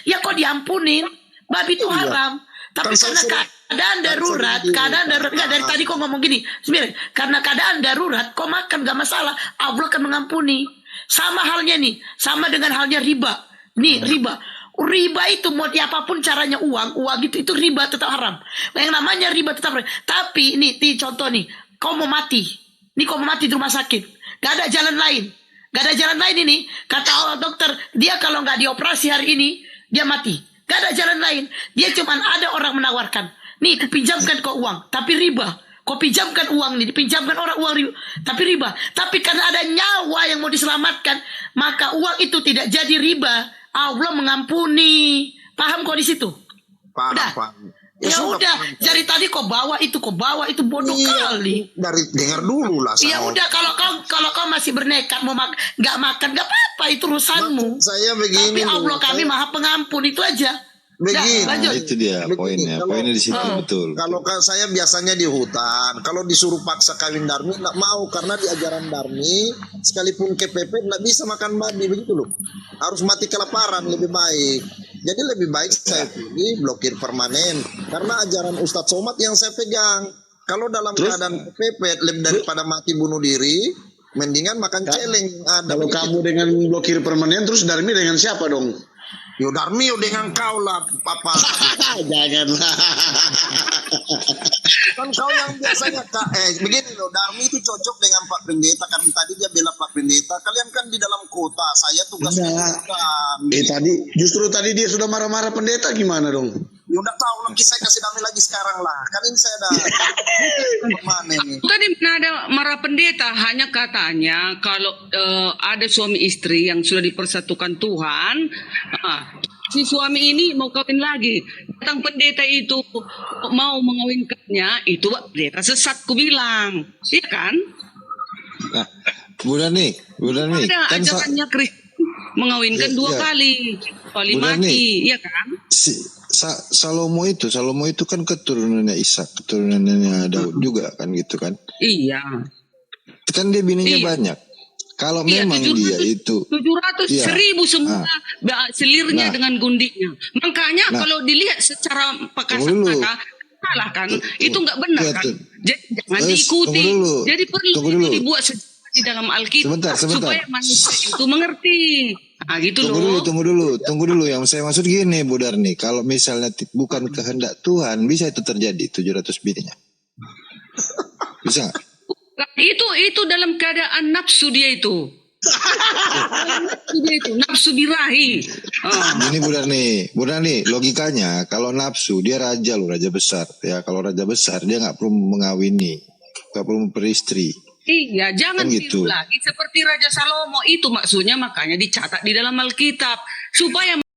ya kok diampunin. Babi itu haram. Tapi karena keadaan darurat, nggak dari tadi kok ngomong gini. Sebenarnya karena keadaan darurat, kok makan gak masalah. Allah akan mengampuni. Sama halnya nih, sama dengan halnya riba. Nih riba. Riba itu mau apapun caranya uang itu riba tetap haram. Yang namanya riba tetap haram. Tapi ini contoh nih, kau mau mati. Ini kau mau mati di rumah sakit. Gak ada jalan lain. Ini. Kata Allah dokter, dia kalau gak dioperasi hari ini, dia mati. Gak ada jalan lain. Dia cuman ada orang menawarkan. Nih, kupinjamkan kau uang. Tapi riba. Kau pinjamkan uang nih. Dipinjamkan orang uang riba. Tapi riba. Tapi karena ada nyawa yang mau diselamatkan, maka uang itu tidak jadi riba. Allah mengampuni. Paham kau di situ? Paham. Ya udah, dari tadi kau bawa itu bodoh kali. Dari dengar dulu lah. Ya udah, kalau kau masih bernekat mau nggak makan nggak apa-apa, itu urusanmu. Saya begini. Tapi Allah kami maha pengampun, itu aja. Begini. Nah, itu dia poinnya. Poinnya di situ betul. Kalau saya biasanya di hutan, kalau disuruh paksa kawin darmi nggak mau, karena di ajaran darmi sekalipun kepepet nggak bisa makan babi, begitu loh. Harus mati kelaparan lebih baik. Jadi lebih baik saya pilih blokir permanen, karena ajaran Ustadz Somad yang saya pegang. Kalau dalam keadaan kepepet lebih daripada mati bunuh diri, mendingan makan celeng. Kalau kamu dengan blokir permanen, terus darmi dengan siapa dong? Yo darmi dengan kau lah, Papa. Janganlah. Kan kau yang biasanya begini loh, darmi itu cocok dengan Pak Pendeta. Kan tadi dia bela Pak Pendeta. Kalian kan di dalam kota, saya tugasnya justru tadi dia sudah marah-marah pendeta, gimana dong? Ya udah tahu lagi, saya kasih damai lagi sekarang lah. Kan ini saya dah mana nih? Tadi ada marah pendeta, hanya katanya kalau ada suami istri yang sudah dipersatukan Tuhan, si suami ini mau kawin lagi, datang pendeta itu mau mengawinkannya, itu pendeta sesat, ku bilang, iya kan? Nah, Bu Dani, ada ajarannya Kristus mengawinkan dua kali mati, iya kan? Salomo itu kan keturunannya Ishak, keturunannya Daud juga kan gitu kan? Iya. Kan dia bininya banyak. Kalau memang 700, dia itu 700.000 semua selirnya dengan gundinya. Makanya kalau dilihat secara kata salah kan, itu nggak benar kan? Jadi jangan diikuti. Jadi perlu dibuat di dalam Alkitab supaya manusia itu mengerti. Nah, gitu Tunggu dulu. Yang saya maksud gini, Bu Darni, kalau misalnya bukan kehendak Tuhan, bisa itu terjadi 700 bininya. Bisa nggak? Itu dalam keadaan nafsu dia itu. Nafsu birahi. Ini Bu Darni, logikanya kalau nafsu dia raja besar ya. Kalau raja besar dia nggak perlu mengawini, nggak perlu beristri. Iya, jangan gitu. tiru lagi seperti Raja Salomo itu, maksudnya makanya dicatat di dalam Alkitab supaya